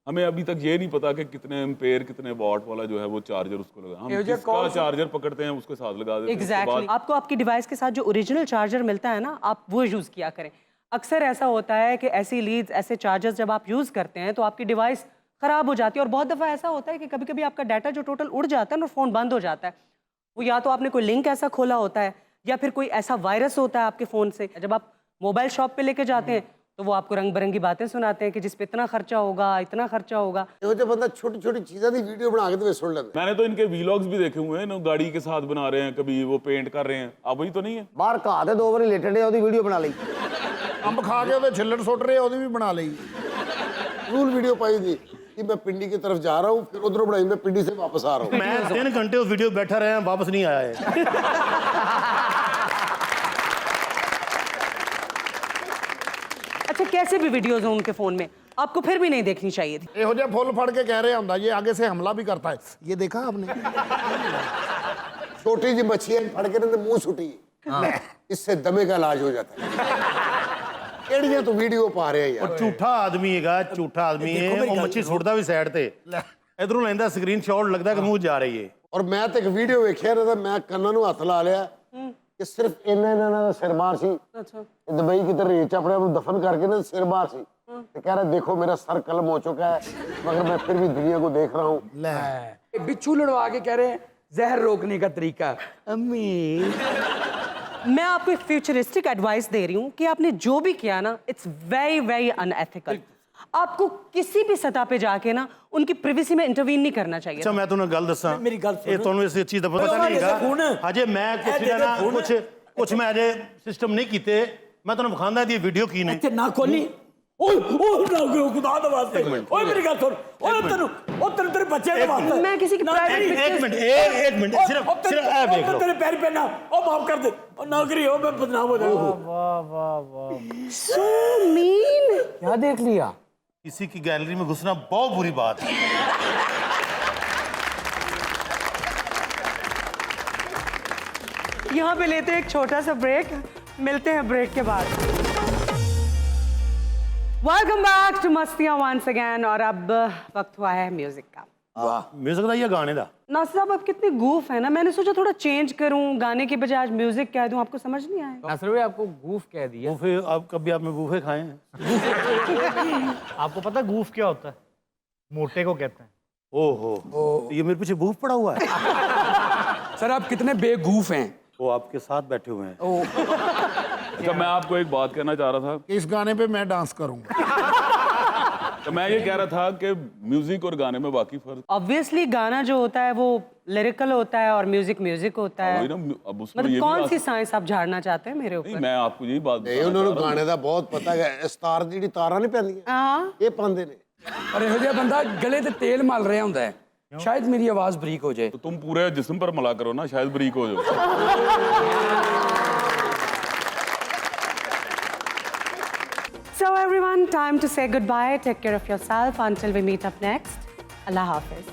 हमें अभी तक ये नहीं पता कि कितने एम्पेयर कितने वॉट वाला जो है वो चार्जर उसको लगा। हम जिसका चार्जर पकड़ते हैं उसके साथ लगा देते हैं। एग्जैक्टली आपको आपकी डिवाइस के साथ जो ओरिजिनल चार्जर मिलता है ना, आप वो यूज़ किया करें। अक्सर ऐसा होता है कि ऐसी लीड्स, ऐसे चार्जर्स जब आप यूज़ करते हैं तो आपकी डिवाइस ख़राब हो जाती है। और बहुत दफ़ा ऐसा होता है कि कभी कभी आपका डाटा जो टोटल उड़ जाता है ना, फ़ोन बंद हो जाता है। वो या तो आपने कोई लिंक ऐसा खोला होता है या फिर कोई ऐसा वायरस होता है आपके फ़ोन से। जब आप मोबाइल शॉप पे लेके जाते हैं तो वो आपको रंग बिरंगी बातें सुनाते हैं कि जिस पे इतना खर्चा होगा, इतना खर्चा होगा। ਇਹੋ ਜਿਹਾ ਬੰਦਾ ਛੋਟੀ ਛੋਟੀ ਚੀਜ਼ਾਂ ਦੀ ਵੀਡੀਓ ਬਣਾ ਕੇ ਤੇ ਸੁਣ ਲੈਂਦਾ। मैंने तो इनके वीलॉग्स भी देखे हुए हैं ना, गाड़ी के साथ बना रहे हैं, कभी वो पेंट कर रहे हैं। आप वही तो नहीं है? ਬਾਹਰ ਘਾਹ ਤੇ 2 ਵਾਰੀ ਲੇਟਣ ਡਿਆ ਉਹਦੀ ਵੀਡੀਓ ਬਣਾ ਲਈ। ਅੰਬ ਖਾ ਕੇ ਉਹਦੇ ਛਿੱਲੜ ਸੁੱਟ ਰਹੇ ਉਹਦੀ ਵੀ ਬਣਾ ਲਈ। रूल वीडियो पाई थी कि मैं पिंडी की तरफ जा रहा हूँ, फिर उधर बढ़ाई मैं पिंडी से वापस आ रहा हूँ। मैं 3 घंटे उस वीडियो बैठा रहा, वापस नहीं आया है। अच्छा, कैसे भी वीडियोज़ हों उनके फ़ोन में, आपको फिर भी नहीं देखनी चाहिए थी। ਇਹੋ ਜਿਹਾ ਫੁੱਲ ਫੜ ਕੇ ਕਹਿ ਰਿਹਾ ਹੁੰਦਾ ये आगे से हमला भी करता है, ये देखा आपने? छोटी जी मच्छी फड़ के ना मुंह छुटी, इससे दमे का इलाज हो जाता है। ਕਿਹੜੀਆਂ ਤੂੰ ਵੀਡੀਓ ਪਾ ਰਿਹਾ ਯਾਰ? और झूठा आदमी हैगा, झूठा आदमी है। वो मच्छी सुटदा भी साइड ते, इधरों लेंदा स्क्रीनशॉट, लगदा कि मुंह जा रही है। ਔਰ ਮੈਂ ਤੇ ਇੱਕ ਵੀਡੀਓ ਵੇਖਿਆ ਨਾ, ਤਾਂ ਮੈਂ ਕੰਨਾਂ ਨੂੰ ਹੱਥ ਲਾ ਲਿਆ ਕਿ ਸਿਰਫ ਇਹਨਾਂ ਦਾ ਸਿਰ ਮਾਰ ਸੀ। अच्छा, ਦੁਬਈ ਕਿਤੇ ਰੇਤ ਚ ਆਪਣੇ ਆਪ ਨੂੰ ਦਫਨ ਕਰਕੇ ਨਾ ਸਿਰ ਮਾਰ ਸੀ ਤੇ ਕਹਿ ਰਿਹਾ ਦੇਖੋ मेरा सर कलम हो चुका है, मगर मैं फिर भी दुनिया को देख रहा हूँ। बिच्छू लड़वा के कह रहे हैं जहर रोकने का तरीका। अम्मी मैं आपको एक फ्यूचरिस्टिक एडवाइस दे रही हूँ कि आपने जो भी किया ना, इट्स वेरी वेरी अनएथिकल। आपको किसी भी सतह पे जाके ना उनकी प्रिवेसी में इंटरवीन नहीं करना चाहिए। अच्छा, मैं तुम्हें गल दसा, मेरी गल सुनो। ये ਤੁਹਾਨੂੰ ਇਸ ਚੀਜ਼ ਦਾ ਪਤਾ ਨਹੀਂ ਹੈਗਾ। ਅਜੇ ਮੈਂ ਕੁਛ ਮੈਂ ਅਜੇ ਸਿਸਟਮ ਨਹੀਂ ਕੀਤੇ। ਮੈਂ ਤੁਹਾਨੂੰ ਵਿਖਾਉਂਦਾ ਦੀ ਵੀਡੀਓ ਕੀ ਨੇ। ਇੱਥੇ ਨਾ ਕੋਲੀ ਓਏ ਨਾ ਖੁਦਾ ਦਾ ਵਾਸਤੇ ਓਏ ਮੇਰੀ ਗੱਲ ਸੁਣ ਓਏ ਤੈਨੂੰ ਤੇਰੇ ਬੱਚੇ ਦੇ ਵਾਸਤੇ मैं किसी की प्राइवेट एक मिनट सिर्फ ए देख लो। तेरे पैर पे ना ओ माफ कर दे ओ नौकरी हो मैं बदनाम हो जाऊंगा। वाह वाह वाह सो मीन। क्या देख लिया? किसी की गैलरी में घुसना बहुत बुरी बात है। यहाँ पे लेते हैं एक छोटा सा ब्रेक, मिलते हैं ब्रेक के बाद। Welcome back to Mastiyaan once again. और अब वक्त हुआ है म्यूजिक का। म्यूजिक का या गाने का? नासिर साहब, आप कितने गूफ है ना, मैंने सोचा थोड़ा चेंज करूं, गाने के बजाय आज म्यूजिक कह दूं, आपको समझ नहीं आया? नासिर भाई आपको गूफ कह दिया। बूफे, आप कभी आपने बूफे खाए हैं? आपको पता गूफ क्या होता है? मोटे को कहते हैं। ओहो, ये मेरे पीछे बूफ पड़ा हुआ है। सर आप कितने बेगूफ हैं। वो आपके साथ बैठे हुए हैं। अच्छा, मैं आपको एक बात कहना चाह रहा था। इस गाने पे मैं डांस करूंगा। तो मैं ये कह रहा था कि म्यूजिक और गाने में बाकी फर्क। ऑब्वियसली गाना जो होता है वो लिरिकल होता है और म्यूजिक म्यूजिक होता है। वही ना, अब उसमें मतलब ये कौन भी सी साइंस आप झाड़ना चाहते हैं मेरे नहीं, ऊपर? मैं आपको यही बात ਨਹੀਂ ਉਹਨਾਂ ਨੂੰ ਗਾਣੇ ਦਾ ਬਹੁਤ ਪਤਾ ਹੈ। ਇਸ ਤਾਰ ਦੀ ਜਿਹੜੀ ਤਾਰਾਂ ਨਹੀਂ ਪੈਂਦੀਆਂ हाँ, ਇਹ ਪਾਉਂਦੇ ਨੇ। और ਇਹੋ ਜਿਹਾ ਬੰਦਾ ਗਲੇ ਤੇ ਤੇਲ ਮਲ ਰਿਹਾ ਹੁੰਦਾ ਹੈ, ਸ਼ਾਇਦ ਮੇਰੀ ਆਵਾਜ਼ ਬਰੀਕ ਹੋ ਜਾਏ। तो तुम पूरे जिस्म पर मला करो ना, शायद बरीक हो जाओ। So everyone, time to say goodbye. Take care of yourself until we meet up next. Allah Hafiz.